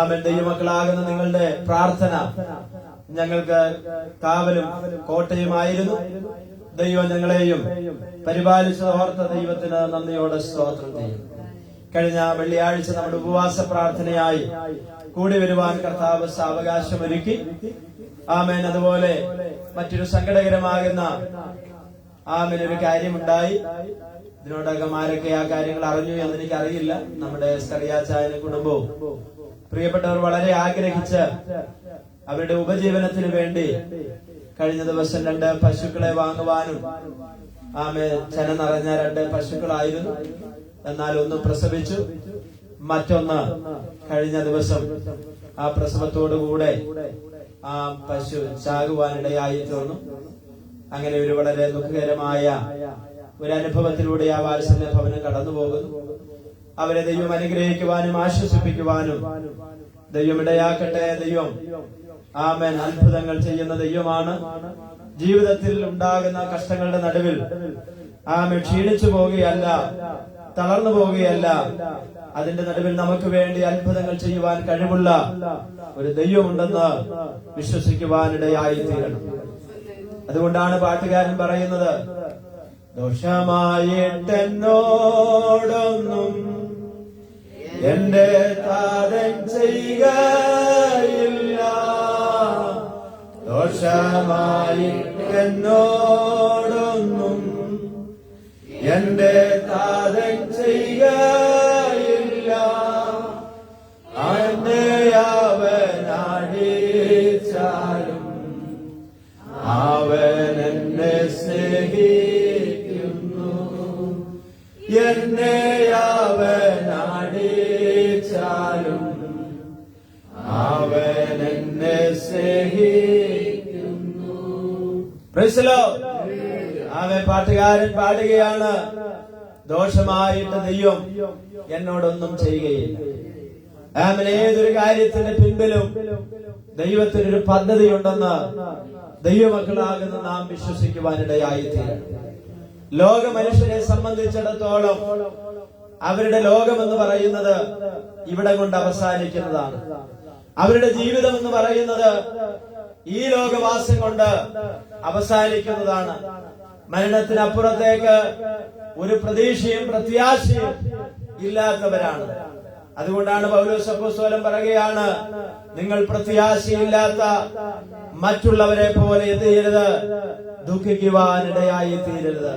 ആമേൻ. ദൈവമക്കളാകുന്ന നിങ്ങളുടെ പ്രാർത്ഥന ഞങ്ങൾക്ക് കാവലും കോട്ടയുമായിരുന്നു. ദൈവം ഞങ്ങളെയും പരിപാലിച്ചതോർത്ത ദൈവത്തിന് നന്ദിയോടെ സ്തോത്രം ചെയ്യും. കഴിഞ്ഞ വെള്ളിയാഴ്ച നമ്മുടെ ഉപവാസ പ്രാർത്ഥനയായി കൂടി വരുവാൻ കർത്താവ് സാവകാശമൊരുക്കി. ആമേൻ. അതുപോലെ മറ്റൊരു സങ്കടകരമാകുന്ന ഒരു കാര്യമുണ്ടായി. ഇതിനോടകം ആരൊക്കെ ആ കാര്യങ്ങൾ അറിഞ്ഞു എന്ന് എനിക്കറിയില്ല. നമ്മുടെ സ്കറിയാച്ചായനും കുടുംബവും പ്രിയപ്പെട്ടവർ വളരെ ആഗ്രഹിച്ച് അവരുടെ ഉപജീവനത്തിന് വേണ്ടി കഴിഞ്ഞ ദിവസം 2 പശുക്കളെ വാങ്ങുവാനും ചെന നിറഞ്ഞ 2 പശുക്കളായിരുന്നു. എന്നാൽ ഒന്ന് പ്രസവിച്ചു, മറ്റൊന്ന് കഴിഞ്ഞ ദിവസം ആ പ്രസവത്തോടുകൂടെ ആ പശു ചാകുവാനിടയായി തീർന്നു. അങ്ങനെ ഒരു വളരെ ദുഃഖകരമായ ഒരു അനുഭവത്തിലൂടെ ആ വാത്സല്യ ഭവനം കടന്നു പോകുന്നു. അവരെ ദൈവം അനുഗ്രഹിക്കുവാനും ആശ്വസിപ്പിക്കുവാനും ദൈവം ഇടയാക്കട്ടെ. ദൈവം ആമേൻ അത്ഭുതങ്ങൾ ചെയ്യുന്ന ദൈവമാണ്. ജീവിതത്തിൽ ഉണ്ടാകുന്ന കഷ്ടങ്ങളുടെ നടുവിൽ ക്ഷീണിച്ചു പോവുകയല്ല, തളർന്നു പോവുകയല്ല. അതിന്റെ നടുവിൽ നമുക്ക് വേണ്ടി അത്ഭുതങ്ങൾ ചെയ്യുവാൻ കഴിവുള്ള ഒരു ദൈവമുണ്ടെന്ന് വിശ്വസിക്കുവാനിടയായി തീരണം. അതുകൊണ്ടാണ് പാട്ടുകാരൻ പറയുന്നത്, ദോഷമായിട്ടെന്നോടൊന്നും എന്റെ താതൻ ചെയ്യുകയില്ല, ദോഷമായിട്ടെന്നോടൊന്നും എന്റെ താതൻ ചെയ്യുകയില്ല. എന്നെ അവനാടിച്ചാലും അവൻ എന്നെ സ്നേഹിക്കുന്നു, എന്നെ അവനാടിച്ചാലും അവൻ എന്നെ സ്നേഹിക്കുന്നു. Praise the Lord. അവൻ പാട്ടുകാരൻ പാടുകയാണ്, ദോഷമായിട്ട് ദൈവം എന്നോടൊന്നും ചെയ്യുകയില്ല. അവൻ ഏതൊരു കാര്യത്തിന്റെ പിൻപിലും ദൈവത്തിനൊരു പദ്ധതി ഉണ്ടെന്ന് ദൈവമക്കളാകുന്ന നാം വിശ്വസിക്കുവാനിടയായിത്തീരണം. ലോക മനുഷ്യരെ സംബന്ധിച്ചിടത്തോളം അവരുടെ ലോകമെന്ന് പറയുന്നത് ഇവിടെ കൊണ്ട് അവസാനിക്കുന്നതാണ്. അവരുടെ ജീവിതം എന്ന് പറയുന്നത് ഈ ലോകവാസം കൊണ്ട് അവസാനിക്കുന്നതാണ്. മരണത്തിനപ്പുറത്തേക്ക് ഒരു പ്രതീക്ഷയും പ്രത്യാശയും ഇല്ലാത്തവരാണ്. അതുകൊണ്ടാണ് പൗലോസ് അപ്പോസ്തലൻ പറയുകയാണ്, നിങ്ങൾ പ്രത്യാശയില്ലാത്ത മറ്റുള്ളവരെ പോലെ എന്ത് ചെയ്യരുത്, ദുഃഖിക്കുവാനിടയായി തീരരുത്.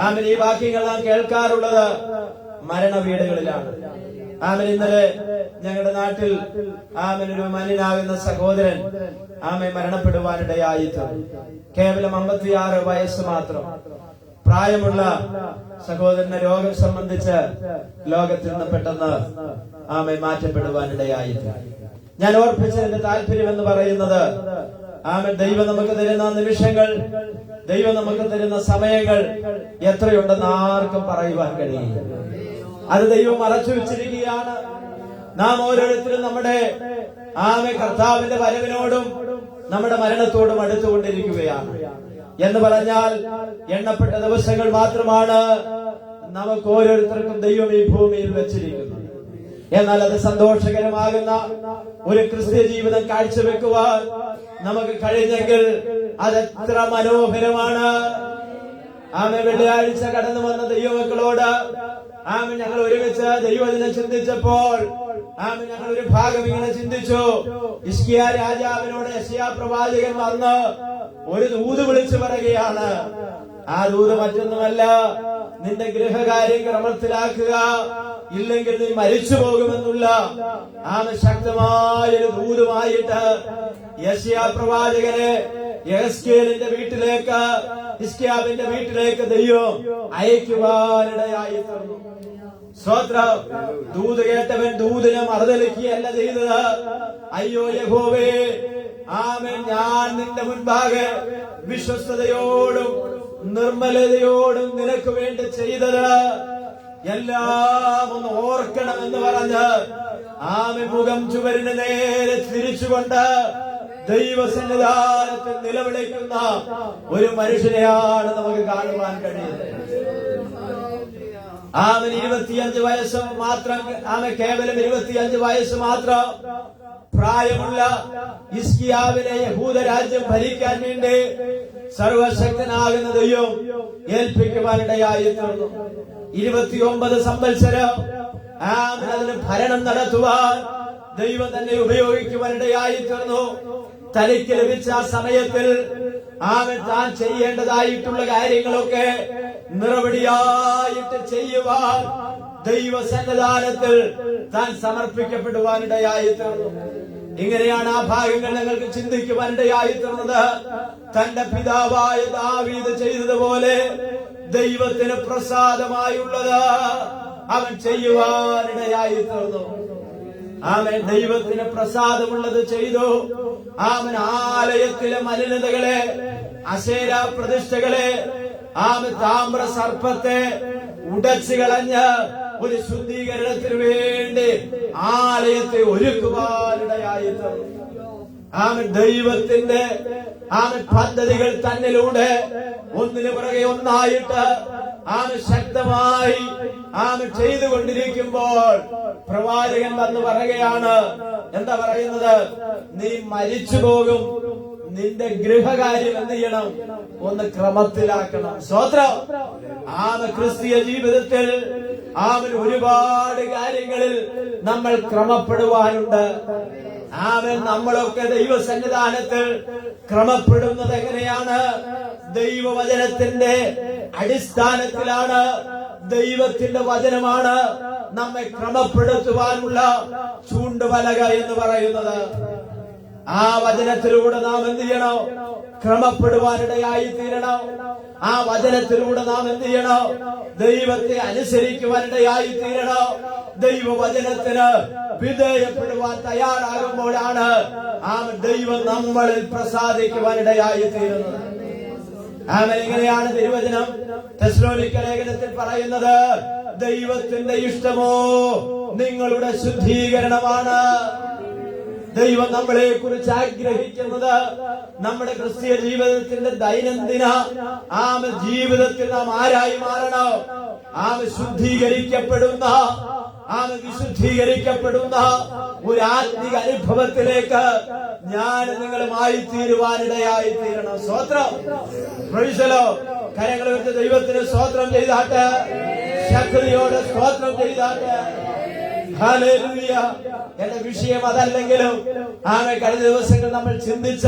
ആമേൻ. ഈ വാക്യങ്ങൾ നാം കേൾക്കാറുള്ളത് മരണവീടുകളിലാണ്. ആമേൻ. ഇന്നലെ ഞങ്ങളുടെ നാട്ടിൽ ആമേൻ ഒരു മാന്യനാകുന്ന സഹോദരൻ ആമേൻ മരണപ്പെടുവാനിടയായി. കേവലം 56 വയസ്സ് മാത്രം പ്രായമുള്ള സഹോദരന്റെ രോഗം സംബന്ധിച്ച് ലോകത്തിൽ നിന്ന് പെട്ടെന്ന് ആമേൻ മാറ്റപ്പെടുവാനിടയായി. ഞാൻ ഓർപ്പിച്ചതിന്റെ താല്പര്യം എന്ന് പറയുന്നത്, ആമേൻ, ദൈവം നമുക്ക് തരുന്ന നിമിഷങ്ങൾ, ദൈവം നമുക്ക് തരുന്ന സമയങ്ങൾ എത്രയുണ്ടെന്ന് ആർക്കും പറയുവാൻ കഴിയില്ല. അത് ദൈവം മറച്ചു വെച്ചിരിക്കുകയാണ്. നാം ഓരോരുത്തരും നമ്മുടെ കർത്താവിന്റെ വരവിനോടും നമ്മുടെ മരണത്തോടും അടുത്തുകൊണ്ടിരിക്കുകയാണ്. എന്ന് പറഞ്ഞാൽ എണ്ണപ്പെട്ട ദിവസങ്ങൾ മാത്രമാണ് നമുക്ക് ഓരോരുത്തർക്കും ദൈവം ഈ ഭൂമിയിൽ വെച്ചിരിക്കുന്നത്. എന്നാൽ അത് സന്തോഷകരമാകുന്ന ഒരു ക്രിസ്ത്യ ജീവിതം കാഴ്ചവെക്കുവാൻ നമുക്ക് കഴിഞ്ഞെങ്കിൽ അതെത്ര മനോഹരമാണ്. ആമേ. വെള്ളിയാഴ്ച കടന്നു വന്ന ദൈവമക്കളോട് ഞങ്ങൾ ഒരുമിച്ച് ദൈവദിനം ചിന്തിച്ചപ്പോൾ ഞങ്ങൾ ഒരു ഭാഗം ഇങ്ങനെ ചിന്തിച്ചു. ഹിസ്കിയ രാജാവിനോട് യെശയ്യാ പ്രവാചകൻ വന്ന് ഒരു ദൂത് വിളിച്ചു പറയുകയാണ്. ആ ദൂത് മറ്റൊന്നുമല്ല, നിന്റെ ഗൃഹകാര്യം ക്രമത്തിലാക്കുക, ഇല്ലെങ്കിൽ നീ മരിച്ചു പോകുമെന്നുള്ള ശക്തമായൊരു ദൂതുമായിട്ട് യെശയ്യാ പ്രവാചകനെ യെഹെസ്കേലിന്റെ വീട്ടിലേക്ക്, ഹിസ്കിയാവിന്റെ വീട്ടിലേക്ക് ദൈവം അയക്കുവാനിടയായി തീർന്നു. സ്തോത്രം. ദൂത് കേട്ടവൻ ദൂതിനെ മറുതലിക്കുകയല്ല ചെയ്തത്. അയ്യോ യഹോവേ, ആമേൻ, ഞാൻ നിന്റെ മുൻപാകെ വിശ്വസ്തയോടും നിർമ്മലതയോടും നിനക്ക് വേണ്ടി ചെയ്തത് എല്ലാം ഒന്ന് ഓർക്കണമെന്ന് പറഞ്ഞ് ആമേൻ മുഖം ചുവരിന് നേരെ തിരിച്ചുകൊണ്ട് ദൈവസന്നിധാനത്തിൽ നിലവിളിക്കുന്ന ഒരു മനുഷ്യനെയാണ് നമുക്ക് കാണുവാൻ കഴിയുന്നത്. ആമൻ 25 വയസ്സ് മാത്രം, കേവലം 25 വയസ്സ് മാത്രം പ്രായമുള്ള ഹിസ്കിയാവിനെ യഹൂദ രാജ്യം ഭരിക്കാൻ വേണ്ടി സർവശക്തനാകുന്ന ദൈവം ഏൽപ്പിക്കുവാനിടയായി തീർന്നു. 29 സംവത്സരം അതിന് ഭരണം നടത്തുവാൻ ദൈവം തന്നെ ഉപയോഗിക്കുവാനിടയായി തീർന്നു. തനിക്ക് ലഭിച്ച ആ സമയത്തിൽ താൻ ചെയ്യേണ്ടതായിട്ടുള്ള കാര്യങ്ങളൊക്കെ നിറവടിയായിട്ട് ചെയ്യുവാൻ ദൈവസന്നിധാനത്തിൽ താൻ സമർപ്പിക്കപ്പെടുവാനിടയായി തീർന്നു. ഇങ്ങനെയാണ് ആ ഭാഗങ്ങൾ ഞങ്ങൾക്ക് ചിന്തിക്കുവാനിടയായി തീർന്നത്. തന്റെ പിതാവായ ദാവീദ് ചെയ്തതുപോലെ ദൈവത്തിന് പ്രസാദമായുള്ളത് അവൻ ചെയ്യുവാനിടയായി തീർന്നു. ആമേൻ. ദൈവത്തിന് പ്രസാദമുള്ളത് ചെയ്തു. ആമൻ. ആലയത്തിലെ മലിനതകളെ, അശേര പ്രതിഷ്ഠകളെ, താമ്ര സർപ്പത്തെ ഉടച്ചു കളഞ്ഞ് ഒരു ശുദ്ധീകരണത്തിന് വേണ്ടി ആലയത്തെ ഒരുക്കുവാനിടയായി തീർന്നു. ദൈവത്തിന്റെ പദ്ധതികൾ തന്നിലൂടെ ഒന്നിനു പുറകെ ഒന്നായിട്ട് ശക്തമായി ചെയ്തുകൊണ്ടിരിക്കുമ്പോൾ പ്രവാചകൻ വന്ന് പറയുകയാണ്. എന്താ പറയുന്നത്? നീ മരിച്ചു പോകും, നിന്റെ ഗൃഹകാര്യം എന്ത് ചെയ്യണം? ഒന്ന് ക്രമത്തിലാക്കണം. സ്തോത്രം. ക്രിസ്തീയ ജീവിതത്തിൽ ഒരുപാട് കാര്യങ്ങളിൽ നമ്മൾ ക്രമപ്പെടുവാനുണ്ട്. നമ്മളൊക്കെ ദൈവസന്നിധാനത്തിൽ ക്രമപ്പെടുന്നത് എങ്ങനെയാണ്? ദൈവവചനത്തിന്റെ അടിസ്ഥാനത്തിലാണ്. ദൈവത്തിന്റെ വചനമാണ് നമ്മെ ക്രമപ്പെടുത്തുവാനുള്ള ചൂണ്ടുപലക എന്ന് പറയുന്നത്. ആ വചനത്തിലൂടെ നാം എന്ത് ചെയ്യണം? ക്രമപ്പെടുവാനിടയായി തീരണം. ആ വചനത്തിലൂടെ നാം എന്ത് ചെയ്യണം? ദൈവത്തെ അനുസരിക്കുവാനിടയായി തീരണം. ദൈവവചനത്തിന് വിധേയപ്പെടുവാൻ തയ്യാറാകുമ്പോഴാണ് ദൈവം നമ്മളിൽ പ്രസാദിക്കുവാനിടയായി തീരുന്നത്. ഇങ്ങനെയാണ് തിരുവചനം തെസ്സലോനിക്ക ലേഖനത്തിൽ പറയുന്നത്. ദൈവത്തിന്റെ ഇഷ്ടമോ നിങ്ങളുടെ ശുദ്ധീകരണമാണ്. ദൈവം നമ്മളെ കുറിച്ച് ആഗ്രഹിക്കുന്നത് നമ്മുടെ ക്രിസ്തീയ ജീവിതത്തിന്റെ ദൈനംദിന ജീവിതത്തിൽ നാം ആരായി മാറണം. ശുദ്ധീകരിക്കപ്പെടുന്ന വിശുദ്ധീകരിക്കപ്പെടുന്ന ഒരു ആത്മിക അനുഭവത്തിലേക്ക് ഞാൻ നിങ്ങളുമായി തീരുവാനിടയായി തീരണം. സ്തോത്രം. കരങ്ങൾ വെച്ച് ദൈവത്തിന് സ്തോത്രം ചെയ്താട്ട്, ശക്തിയോടെ സ്തോത്രം ചെയ്താട്ട്. ഹല്ലേലൂയ. എന്റെ വിഷയം അതല്ലെങ്കിലും കഴിഞ്ഞ ദിവസങ്ങൾ നമ്മൾ ചിന്തിച്ച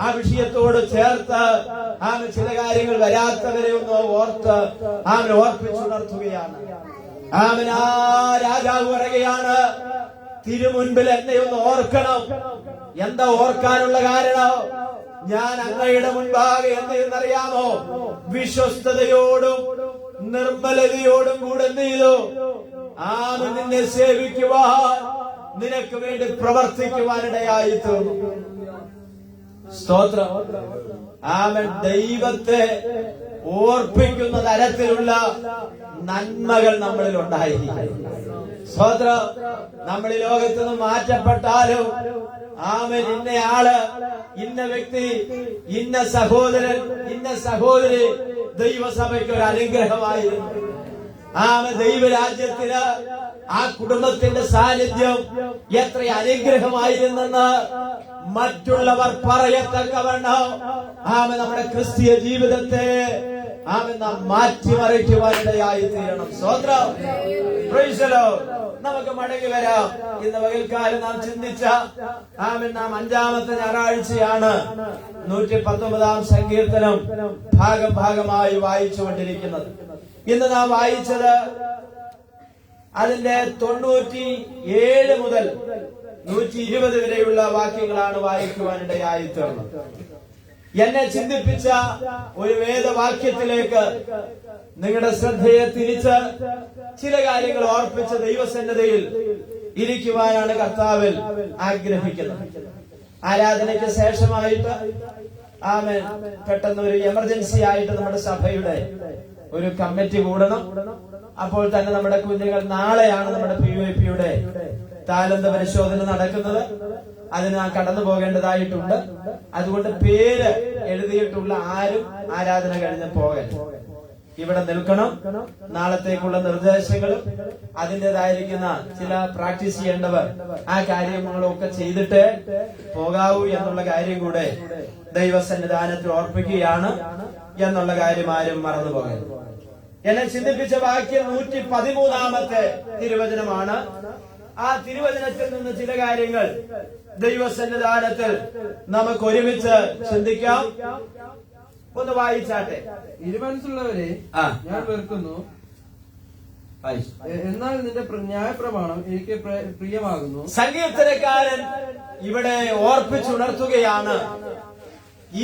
ആ വിഷയത്തോട് ചേർത്ത് ചില കാര്യങ്ങൾ വരാത്തവരെ ഒന്ന് ഓർപ്പിച്ചുണർത്തുകയാണ്. ആ രാജാവ് പറയുകയാണ്, തിരുമുൻപിൽ എന്നെ ഒന്ന് ഓർക്കണം. എന്താ ഓർക്കാനുള്ള കാരണം? ഞാൻ അങ്ങയുടെ മുൻപാകെ എന്നറിയാമോ? വിശ്വസ്തയോടും നിർമ്മലതയോടും കൂടെ എന്ത് ചെയ്തു? നിന്നെ സേവിക്കുവാൻ, നിനക്ക് വേണ്ടി പ്രവർത്തിക്കുവാനിടയായി തീർന്നു. സ്തോത്രം. ദൈവത്തെ ഓർപ്പിക്കുന്ന തരത്തിലുള്ള നന്മകൾ നമ്മളിൽ ഉണ്ടായിരിക്കും. സ്തോത്രം. നമ്മൾ ഈ ലോകത്ത് നിന്ന് മാറ്റപ്പെട്ടാലും ഇന്നയാള്, ഇന്ന വ്യക്തി, ഇന്ന സഹോദരൻ, ഇന്ന സഹോദരി ദൈവസഭയ്ക്ക് ഒരു അനുഗ്രഹമായിരുന്നു. ദൈവരാജ്യത്തിന് ആ കുടുംബത്തിന്റെ സാന്നിധ്യം എത്ര അനുഗ്രഹമായിരുന്നെന്ന് മറ്റുള്ളവർ പറയത്തക്കവണ്ണം നമ്മുടെ ക്രിസ്തീയ ജീവിതത്തെ നാം മാറ്റിമറിക്കുവാനിടയായി തീരണം. സ്തോത്രം. നമുക്ക് മടങ്ങി വരാം. ഇന്ന് പകൽക്കാലം നാം ചിന്തിച്ച നാം 5-ാമത്തെ ഞായറാഴ്ചയാണ് 119-ാം സങ്കീർത്തനം ഭാഗമായി വായിച്ചുകൊണ്ടിരിക്കുന്നത്. ഇന്ന് നാം വായിച്ചത് അതിന്റെ 97 മുതൽ 120 വരെയുള്ള വാക്യങ്ങളാണ് വായിക്കുവാനിടയായി തീർന്നത്. എന്നെ ചിന്തിപ്പിച്ച ഒരു വേദവാക്യത്തിലേക്ക് നിങ്ങളുടെ ശ്രദ്ധയെ തിരിച്ച് ചില കാര്യങ്ങൾ ഓർപ്പിച്ച ദൈവസന്നിധിയിൽ ഇരിക്കുവാനാണ് കർത്താവിൽ ആഗ്രഹിക്കുന്നത്. ആരാധനയ്ക്ക് ശേഷമായിട്ട് പെട്ടെന്ന് ഒരു എമർജൻസി ആയിട്ട് നമ്മുടെ സഭയുടെ ഒരു കമ്മിറ്റി കൂടണം. അപ്പോൾ തന്നെ നമ്മുടെ കുഞ്ഞുങ്ങൾ, നാളെയാണ് നമ്മുടെ PYPയുടെ താലന്ത പരിശോധന നടക്കുന്നത്. അതിന് നാം കടന്നു പോകേണ്ടതായിട്ടുണ്ട്. അതുകൊണ്ട് പേര് എഴുതിയിട്ടുള്ള ആരും ആരാധന കഴിഞ്ഞ് പോകരുത്. ഇവിടെ നിൽക്കണം. നാളത്തേക്കുള്ള നിർദ്ദേശങ്ങളും അതിൻ്റെതായിരിക്കുന്ന ചില പ്രാക്ടീസ് ചെയ്യേണ്ടവർ ആ കാര്യങ്ങളൊക്കെ ചെയ്തിട്ട് പോകാവൂ എന്നുള്ള കാര്യം കൂടെ ദൈവസന്നിധാനത്തിൽ ഓർപ്പിക്കുകയാണ് എന്നുള്ള കാര്യം ആരും മറന്നു പോകരുത്. എന്നെ ചിന്തിപ്പിച്ച വാക്യം 113-ാമത്തെ തിരുവചനമാണ്. ആ തിരുവചനത്തിൽ നിന്ന് ചില കാര്യങ്ങൾ ദൈവസന്നിധാനത്തിൽ നമുക്ക് ഒരുമിച്ച് ചിന്തിക്കാം. ഒന്ന് വായിച്ചാട്ടെ. ഇരുമനസ്സുള്ളവരെ ഞാൻ വെറുക്കുന്നു, എന്നാൽ നിന്റെ ന്യായപ്രമാണം എനിക്ക് പ്രിയമാകുന്നു. സങ്കീർത്തനക്കാരൻ ഇവിടെ ഓർപ്പിച്ചുണർത്തുകയാണ്,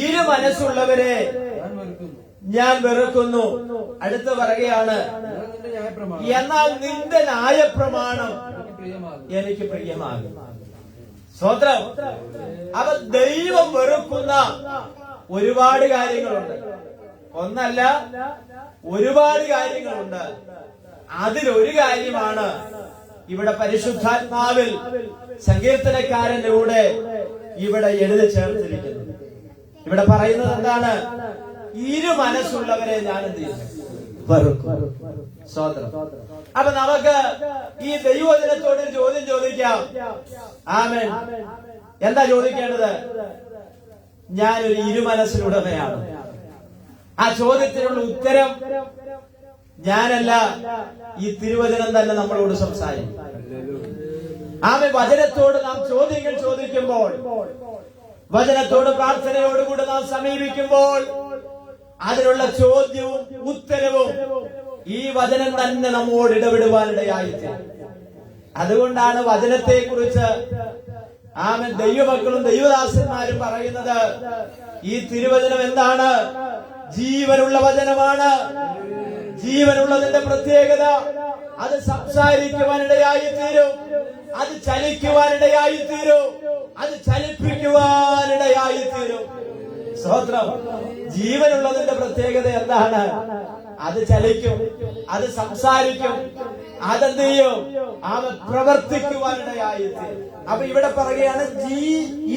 ഇരു മനസ്സുള്ളവരെ ഞാൻ വെറുക്കുന്നു. അടുത്ത് പറയുകയാണ്, എന്നാൽ നിന്റെ ന്യായപ്രമാണം എനിക്ക് പ്രിയമാകും. സ്തോത്രം. അവ ദൈവം വെറുക്കുന്ന ഒരുപാട് കാര്യങ്ങളുണ്ട്. ഒന്നല്ല, ഒരുപാട് കാര്യങ്ങളുണ്ട്. അതിലൊരു കാര്യമാണ് ഇവിടെ പരിശുദ്ധാത്മാവിൽ സങ്കീർത്തനക്കാരന്റെ കൂടെ ഇവിടെ എഴുതി ചേർത്തിരിക്കുന്നത്. ഇവിടെ പറയുന്നത് എന്താണ്? ഇരു മനസ്സുള്ളവരെ ഞാൻ എന്ത് ചെയ്യും? വെറുക്കും. സ്തോത്രം. അപ്പൊ നമുക്ക് ഈ ദൈവവചനത്തോട് ഒരു ചോദ്യം ചോദിക്കാം. ആമേൻ. എന്താ ചോദിക്കേണ്ടത്? ഞാനൊരു ഇരുമനസ്സിലുടമയാണ്. ആ ചോദ്യത്തിനുള്ള ഉത്തരം ഞാനല്ല, ഈ തിരുവചനം തന്നെ നമ്മളോട് സംസാരിക്കും. ആമേൻ. വചനത്തോട് നാം ചോദ്യങ്ങൾ ചോദിക്കുമ്പോൾ, വചനത്തോട് പ്രാർത്ഥനയോടുകൂടി നാം സമീപിക്കുമ്പോൾ അതിനുള്ള ചോദ്യവും ഉത്തരവും ഈ വചനം തന്നെ നമ്മോട് ഇടപെടുവാനിടയായിട്ട്. അതുകൊണ്ടാണ് വചനത്തെ കുറിച്ച് ദൈവമക്കളും ദൈവദാസന്മാരും പറയുന്നത്, ഈ തിരുവചനം എന്താണ്? ജീവനുള്ള വചനമാണ്. ജീവനുള്ളതിന്റെ പ്രത്യേകത അത് സംസാരിക്കുവാനിടയായി തീരും, അത് ചലിക്കുവാനിടയായി തീരും, അത് ചലിപ്പിക്കുവാനിടയായി തീരും. സ്തോത്രം. ജീവനുള്ളതിന്റെ പ്രത്യേകത എന്താണ്? അത് ചലിക്കും, അത് സംസാരിക്കും, അതെന്ത് ചെയ്യും? അവൻ പ്രവർത്തിക്കുവാനിടയായിത്തീരും. അപ്പൊ ഇവിടെ പറയുകയാണ്,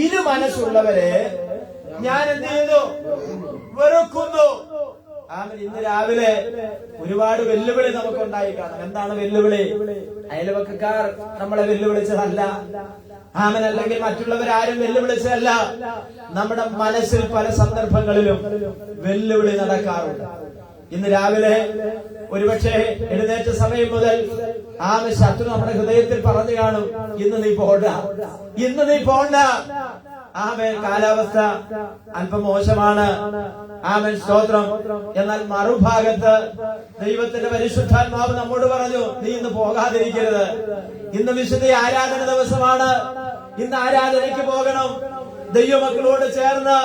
ഇരു മനസ്സുള്ളവരെ ഞാൻ എന്ത് ചെയ്തു? വെറുക്കുന്നു. ആമേൻ. ഇന്ന് രാവിലെ ഒരുപാട് വെല്ലുവിളി നമുക്കുണ്ടായി കാണാം. എന്താണ് വെല്ലുവിളി? അയൽവക്കക്കാർ നമ്മളെ വെല്ലുവിളിച്ചതല്ല, ആമേൻ, അല്ലെങ്കിൽ മറ്റുള്ളവരാരും വെല്ലുവിളിച്ചതല്ല. നമ്മുടെ മനസ്സിൽ പല സന്ദർഭങ്ങളിലും വെല്ലുവിളി നടക്കാറുണ്ട്. ഇന്ന് രാവിലെ ഒരുപക്ഷെ എഴുന്നേറ്റ സമയം മുതൽ ആമേൻ ശത്രു നമ്മുടെ ഹൃദയത്തിൽ പറഞ്ഞു കാണും, ഇന്ന് നീ പോണ്ട, ഇന്ന് നീ പോണ്ട. ആമേൻ. കാലാവസ്ഥ അല്പം മോശമാണ്. ആമേൻ. സ്തോത്രം. എന്നാൽ മറുഭാഗത്ത് ദൈവത്തിന്റെ പരിശുദ്ധാത്മാവ് നമ്മോട് പറഞ്ഞു, നീ ഇന്ന് പോകാതിരിക്കരുത്. ഇന്ന് വിശുദ്ധ ആരാധന ദിവസമാണ്. ഇന്ന് ആരാധനയ്ക്ക് പോകണം. ദൈവമക്കളോട് ചേർന്ന്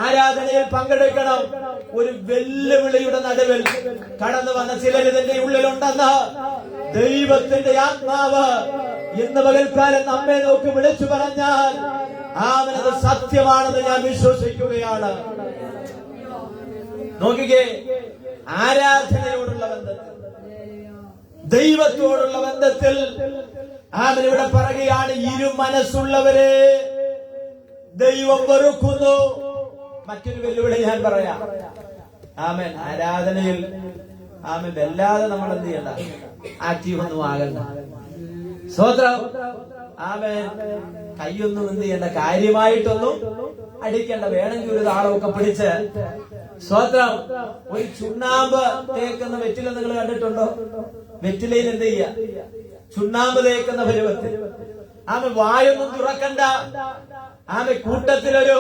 ആരാധനയിൽ പങ്കെടുക്കണം. ഒരു വെല്ലുവിളിയുടെ നടുവിൽ കടന്നു വന്ന ചിലർ ഇതിന്റെ ഉള്ളിലുണ്ടെന്ന് ദൈവത്തിന്റെ ആത്മാവ് ഇന്ന് പകൽക്കാലം നമ്മെ നോക്കി വിളിച്ചു പറഞ്ഞാൽ ആമനത് സത്യമാണെന്ന് ഞാൻ വിശ്വസിക്കുകയാണ്. നോക്കിക്കേ, ആരാധനയോടുള്ള ബന്ധത്തിൽ, ദൈവത്തോടുള്ള ബന്ധത്തിൽ ആമൻ ഇവിടെ പറയുകയാണ്, ഇരു മനസ്സുള്ളവരെ ദൈവം വെറുക്കുന്നു. മറ്റൊരു വെല്ലുവിളി ഞാൻ പറയാം. ആമൻ. ആരാധനയിൽ ആമൻ വല്ലാതെ നമ്മൾ എന്ത് ചെയ്യണ്ട, ആക്റ്റീവ് ഒന്നും ആകണ്ട. സ്തോത്രം. ആമേൻ. കൈയൊന്നും എന്ത് ചെയ്യണ്ട, കാര്യമായിട്ടൊന്നും അടിക്കണ്ട. വേണമെങ്കിൽ ഒരു താളമൊക്കെ പിടിച്ച് സ്തോത്രം. ഒരു ചുണ്ണാമ്പ് തേക്കുന്ന വെറ്റില നിങ്ങൾ കണ്ടിട്ടുണ്ടോ? വെറ്റിലയിൽ എന്ത് ചെയ്യ, ചുണ്ണാമ്പ് തേക്കുന്ന പരുവത്തിൽ. ആമേ വായൊന്നും തുറക്കണ്ട. ആമേ കൂട്ടത്തിലൊരു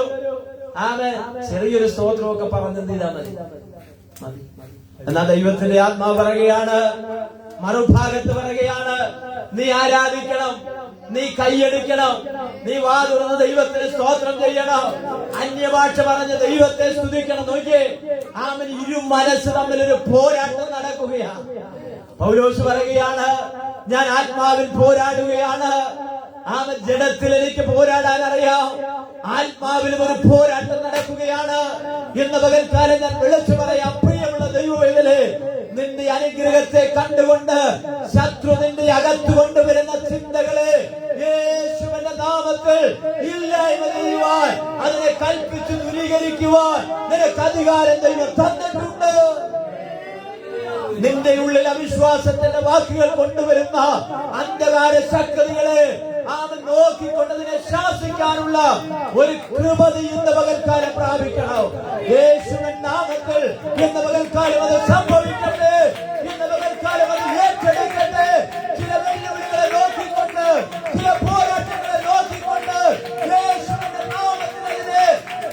ആമേ ചെറിയൊരു സ്തോത്രമൊക്കെ പറഞ്ഞെന്ത് ചെയ്താൽ മതി. എന്നാ ദൈവത്തിന്റെ ആത്മാവ് പറയുകയാണ്, മറുഭാഗത്ത് പറയുകയാണ്, നീ ആരാധിക്കണം, നീ കൈയടിക്കണം, നീ വാ തുറന്ന് ദൈവത്തിന് സ്തോത്രം ചെയ്യണം, അന്യഭാഷ പറഞ്ഞ് ദൈവത്തെ സ്തുതിക്കണം. നോക്കിയേ, ആമൻ. ഇരു മനസ്സ് തമ്മിലൊരു പോരാട്ടം നടക്കുകയാണ്. പൗലോസ് പറയുകയാണ്, ഞാൻ ആത്മാവിൽ പോരാടുകയാണ്. ആമൻ. ജഡത്തിൽ എനിക്ക് പോരാടാൻ അറിയാം, ആത്മാവിലും ഒരു പോരാട്ടം നടക്കുകയാണ്. ഇന്ന് പകൽക്കാലം ഞാൻ വിളിച്ചു പറയാം, പ്രിയമുള്ള ദൈവവേദനേ, നിന്റെ അനുഗ്രഹത്തെ കണ്ടുകൊണ്ട് ശത്രു നിന്റെ അകത്ത് കൊണ്ടുവരുന്ന ചിന്തകളെ യേശുവിന്റെ നാമത്തിൽ ഇല്ലായ്മ ചെയ്യുവാൻ, അതിനെ കൽപ്പിച്ചു ദൂരീകരിക്കുവാൻ നിനക്ക് അധികാരം ദൈവം തന്നിട്ടുണ്ട്. നിന്റെ ഉള്ളിൽ അവിശ്വാസത്തിന്റെ വാക്കുകൾ കൊണ്ടുവരുന്ന അന്ധകാര ശക്തികളെ ആമൻ നോക്കിക്കൊണ്ടതിനെ ശാസിക്കാനുള്ള ഒരു കൃപ ഇന്ന് പകൽക്കാലം പ്രാപിക്കണം. യേശുവിൻ നാമത്തിൽ ഇന്ന് പകൽക്കാലം അത് സംഭവിക്കട്ടെ. ഇന്ന് പകൽക്കാലം അത് ഏറ്റെടുക്കട്ടെ. ചില വെല്ലുവിളികളെ നോക്കിക്കൊണ്ട്, ചില പോരാട്ടങ്ങളെ നോക്കിക്കൊണ്ട് യേശുവിന്റെ നാമത്തിനെതിരെ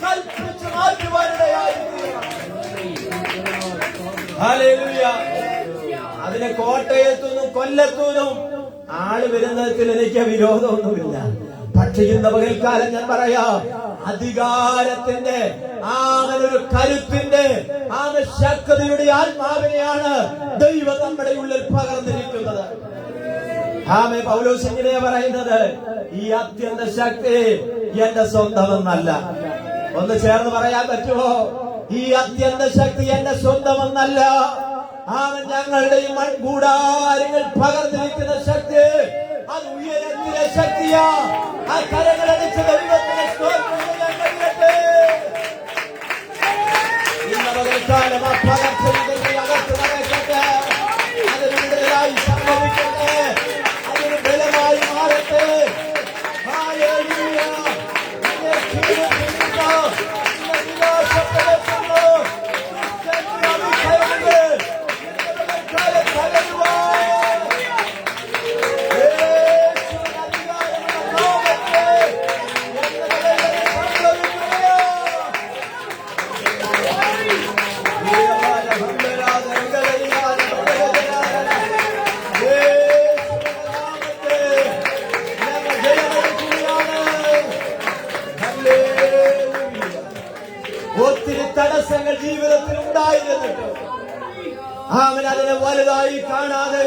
കൽപ്പിച്ചു മാറ്റുവാനിടയായിരിക്കും. ഹല്ലേലൂയ. അതിനെ കോട്ടയത്തുനിന്നും കൊല്ലത്തുനിന്നും ആള് വരുന്നതിൽ എനിക്ക് വിരോധമൊന്നുമില്ല. പക്ഷെ ഇന്ന് പകൽക്കാലം ഞാൻ പറയാം, അധികാരത്തിന്റെ ആമനൊരു കരുത്തിന്റെ ശക്തിയുടെ ആത്മാവിനെയാണ് ദൈവം നമ്മുടെ ഉള്ളിൽ പകർന്നിരിക്കുന്നത്. ആമേ. പൗലോസ് ഇങ്ങനെയാ പറയുന്നത്, ഈ അത്യന്ത ശക്തി എന്റെ സ്വന്തമെന്നല്ല. ഒന്ന് ചേർന്ന് പറയാൻ പറ്റുമോ? ഈ അത്യന്ത ശക്തി എന്റെ സ്വന്തമെന്നല്ല, അവൻ ഞങ്ങളുടെ ഈ മൺകൂടാരങ്ങൾ പകർന്നിരിക്കുന്ന ശക്തി, അത് ഉയരത്തിലെ ശക്തിയാ. ആ കരങ്ങളടിച്ച് ദൈവത്തിനെ സ്തോത്രം ചെയ്യാൻ കഴിയട്ടെ. ഇന്ന് പകൽക്കാലം ആ പകർച്ചയുടെ അകത്ത് നടക്കട്ടെ, അതിനുള്ളിലായി സംഭവിക്കട്ടെ, അതിന് ബലമായി മാറട്ടെ. ഹല്ലേലൂയ. ഒത്തിരി തടസ്സങ്ങൾ ജീവിതത്തിൽ ഉണ്ടായിരുന്നിട്ട് അവൻ അതിനെ വലുതായി കാണാതെ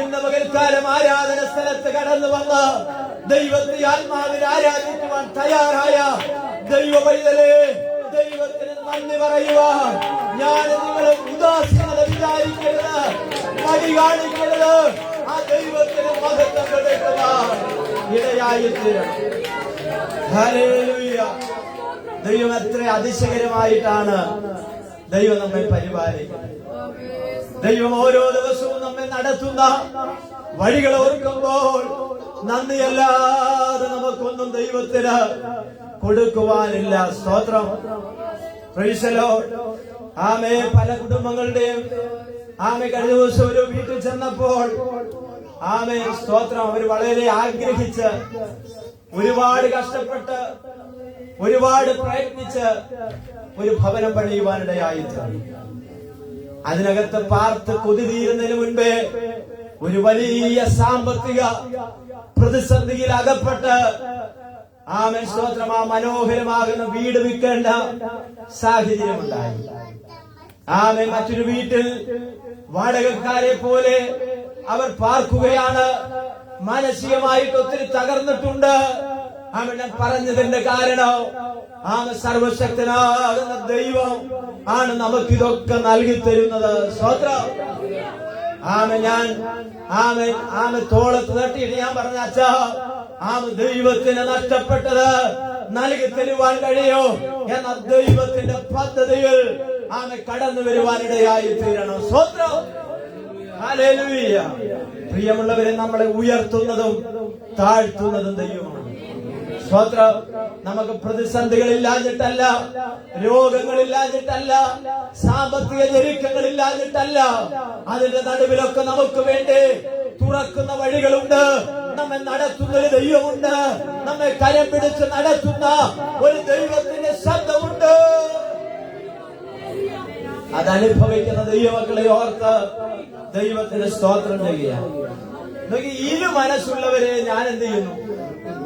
ഇന്ന് പകൽക്കാലം ആരാധന സ്ഥലത്ത് കടന്നു വന്ന് ദൈവത്തെ ആത്മാവിൽ ആരാധിക്കുവാൻ തയ്യാറായ ദൈവ പൈതലേ, ദൈവ നന്ദി പറയുവാൻ ഞാൻ നിങ്ങളെ ഉദാസീനത വിചാരിക്കരുത്, മടി കാണിക്കരുത്. ആ ദൈവത്തിന് മഹത്വം കൊടുക്കുവാൻ ഇടയായി തീരണം. ഹല്ലേലൂയ. ദൈവം എത്ര അതിശയകരമായിട്ടാണ് ദൈവം നമ്മെ പരിപാലിക്കുന്നത്. ദൈവം ഓരോ ദിവസവും നമ്മെ നടത്തുന്ന വഴികൾ ഓർക്കുമ്പോൾ നന്ദിയല്ലാതെ നമുക്കൊന്നും ദൈവത്തിന് കൊടുക്കുവാനില്ല. സ്തോത്രം. Praise the Lord. ആമേ. പല കുടുംബങ്ങളുടെയും കഴിഞ്ഞ ദിവസം ഒരു വീട്ടിൽ ചെന്നപ്പോൾ സ്തോത്രം, അവർ വളരെ ആഗ്രഹിച്ച് ഒരുപാട് കഷ്ടപ്പെട്ട് ഒരുപാട് പ്രയത്നിച്ച് ഒരു ഭവനം പണിയുവാനിടയായിട്ട് അതിനകത്ത് പാർത്ത് കൊതി തീരുന്നതിന് മുൻപേ ഒരു വലിയ സാമ്പത്തിക പ്രതിസന്ധിയിൽ അകപ്പെട്ട് സ്തോത്രം, ആ മനോഹരമാകുന്ന വീട് വിൽക്കേണ്ട സാഹചര്യമുണ്ടായി. മറ്റൊരു വീട്ടിൽ വാടകക്കാരെ പോലെ അവർ പാർക്കുകയാണ്. മാനസികമായിട്ട് ഒത്തിരി തകർന്നിട്ടുണ്ട്. ഞാൻ പറഞ്ഞതിന്റെ കാരണം സർവശക്തനാകുന്ന ദൈവം ആണ് നമുക്കിതൊക്കെ നൽകി തരുന്നത്. സ്തോത്രം. ഞാൻ തോളത്ത് തട്ടിയിട്ട് ഞാൻ പറഞ്ഞ അച്ഛാ, ദൈവത്തിന് നഷ്ടപ്പെട്ടത് നൽകി തരുവാൻ കഴിയോ എന്ന ദൈവത്തിന്റെ പദ്ധതികൾ കടന്നു വരുവാനിടയായി തീരണം. സ്തോത്രം. ഹല്ലേലൂയ. പ്രിയമുള്ളവരെ, നമ്മളെ ഉയർത്തുന്നതും താഴ്ത്തുന്നതും ദൈവമാണ്. സ്തോത്രം. നമുക്ക് പ്രതിസന്ധികളില്ലാഞ്ഞിട്ടല്ല, രോഗങ്ങളില്ലാഞ്ഞിട്ടല്ല, സാമ്പത്തിക ഞെരുക്കങ്ങളില്ലാഞ്ഞിട്ടല്ല. അതിന്റെ നടുവിലൊക്കെ നമുക്ക് വേണ്ടി തുറക്കുന്ന വഴികളുണ്ട്. നമ്മെ നടത്തുന്ന ഒരു ദൈവമുണ്ട്. നമ്മെ കരം പിടിച്ച് നടത്തുന്ന ഒരു ദൈവത്തിന്റെ ശബ്ദമുണ്ട്. അതനുഭവിക്കുന്ന ദൈവമക്കളെ ഓർത്ത് ദൈവത്തിന് സ്തോത്രം ചെയ്യുകയാണ്. ഇരു മനസ്സുള്ളവരെ ഞാൻ എന്ത് ചെയ്യുന്നു?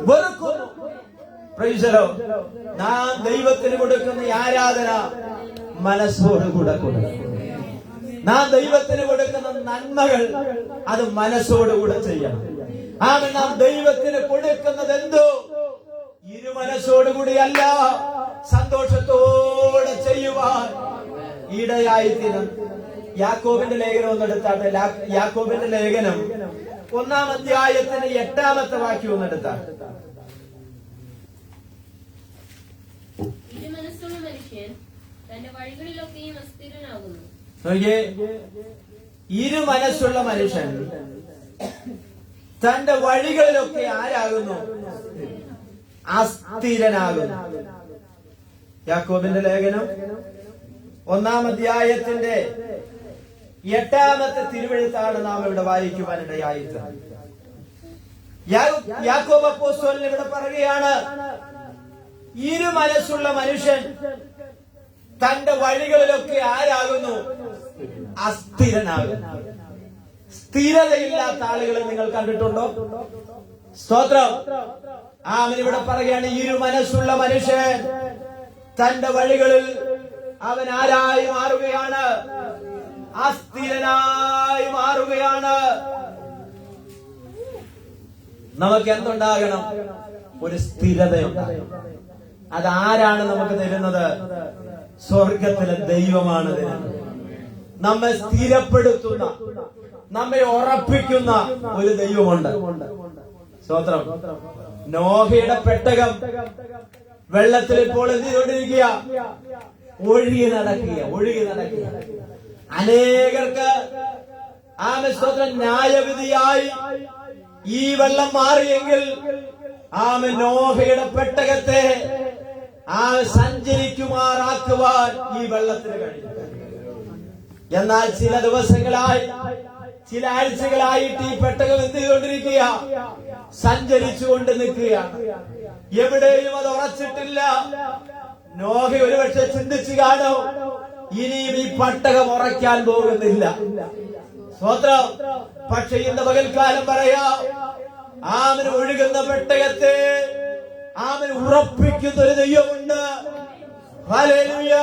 വെറുക്കുന്നു. Praise the Lord. നാം ദൈവത്തിന് കൊടുക്കുന്ന ആരാധന മനസ്സോടുകൂടെ കൊടുക്കണം. നാം ദൈവത്തിന് കൊടുക്കുന്ന നന്മകൾ അത് മനസ്സോടുകൂടെ ചെയ്യണം. നാം ദൈവത്തിന് കൊടുക്കുന്നത് എന്തോ ഇരു മനസ്സോടുകൂടിയല്ല, സന്തോഷത്തോടെ ചെയ്യുവാൻ ഇടയായിത്തീരും. യാക്കോബിന്റെ ലേഖനം ഒന്നെടുത്താട്ടെ. യാക്കോബിന്റെ ലേഖനം 1-ാം അധ്യായത്തിന് 8-ാമത്തെ വാക്യം ഒന്നെടുത്താൽ. ഇരു മനസ്സുള്ള മനുഷ്യൻ തന്റെ വഴികളിലൊക്കെ ആരാകുന്നു? അസ്ഥിരനാകുന്നു. യാക്കോബിന്റെ ലേഖനം 1-ാം അധ്യായത്തിന്റെ 8-ാമത്തെ തിരുവെഴുത്താണ് നാം ഇവിടെ വായിക്കുവാനിടയായത്. യാക്കോബ് അപ്പോസ്തലൻ ഇവിടെ പറയുകയാണ്, ഇരു മനസ്സുള്ള മനുഷ്യൻ തന്റെ വഴികളിലൊക്കെ ആരാകുന്നു? അസ്ഥിരനാകുന്നു. സ്ഥിരതയില്ലാത്ത ആളുകളെ നിങ്ങൾ കണ്ടിട്ടുണ്ടോ? സ്തോത്രം. ഇവിടെ പറയുകയാണ്, ഇരു മനസ്സുള്ള മനുഷ്യൻ തന്റെ വഴികളിൽ അവൻ ആരായി മാറുകയാണ്? അസ്ഥിരനായി മാറുകയാണ്. നമുക്ക് എന്തുണ്ടാകണം? ഒരു സ്ഥിരതയുണ്ടാകണം. അതാരാണ് നമുക്ക് തരുന്നത്? സ്വർഗത്തിലെ ദൈവമാണ് തരുന്നത്. നമ്മെ സ്ഥിരപ്പെടുത്തുന്ന, നമ്മെ ഉറപ്പിക്കുന്ന ഒരു ദൈവമുണ്ട്. സ്തോത്രം. നോഹയുടെ പെട്ടകം വെള്ളത്തിൽ ഇപ്പോൾ എന്ത് ചെയ്തുകൊണ്ടിരിക്കുക? ഒഴുകി നടക്കുക. അനേകർക്ക് സ്തോത്രം ന്യായവിധിയായി ഈ വെള്ളം മാറിയെങ്കിൽ നോഹയുടെ പെട്ടകത്തെ സഞ്ചരിക്കുമാറാക്കുവാൻ ഈ വെള്ളത്തിന് കഴിയും. എന്നാൽ ചില ദിവസങ്ങളായി, ചില ആഴ്ചകളായിട്ട് ഈ പെട്ടകം എന്ത് ചെയ്തുകൊണ്ടിരിക്കുക? സഞ്ചരിച്ചുകൊണ്ട് നിൽക്കുകയാണ്. എവിടെയും അത് ഉറച്ചിട്ടില്ല. നോഹ ഒരുപക്ഷെ ചിന്തിച്ചു കാണും, ഇനിയും ഈ പെട്ടകം ഉറയ്ക്കാൻ പോകുന്നില്ല. സ്തോത്രം. പക്ഷെ ഇന്ന് പകൽക്കാലം പറയാം, ഒഴുകുന്ന പെട്ടകത്തെ ഉറപ്പിക്കുന്ന ഒരു ദൈവമുണ്ട്. ഹല്ലേലൂയ.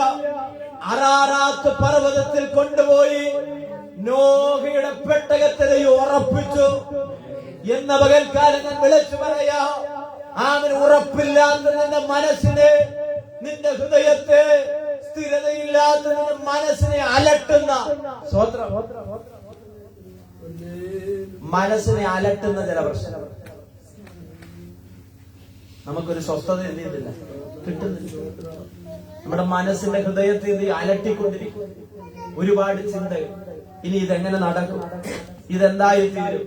അറാറാത്ത് പർവ്വതത്തിൽ കൊണ്ടുപോയി നോഹയുടെ പെട്ടകത്തെ ദൈവം ഉറപ്പിച്ചു. എന്ന പകൽക്കാലം ഞാൻ വിളിച്ചു പറയാ, ഉറപ്പില്ലാത്ത നിന്റെ മനസ്സിനെ, നിന്റെ ഹൃദയത്തെ സ്ഥിരതയില്ലാത്ത മനസ്സിനെ അലട്ടുന്ന മനസ്സിനെ അലട്ടുന്ന ചില പ്രശ്നം. നമുക്കൊരു സ്വസ്ഥത എന്ത് ചെയ്യുന്നില്ല, കിട്ടുന്നില്ല. നമ്മുടെ മനസ്സിന്റെ ഹൃദയത്തിൽ അലട്ടിക്കൊണ്ടിരിക്കും ഒരുപാട് ചിന്തകൾ. ഇനി ഇതെങ്ങനെ നടക്കും, ഇതെന്തായി തീരും,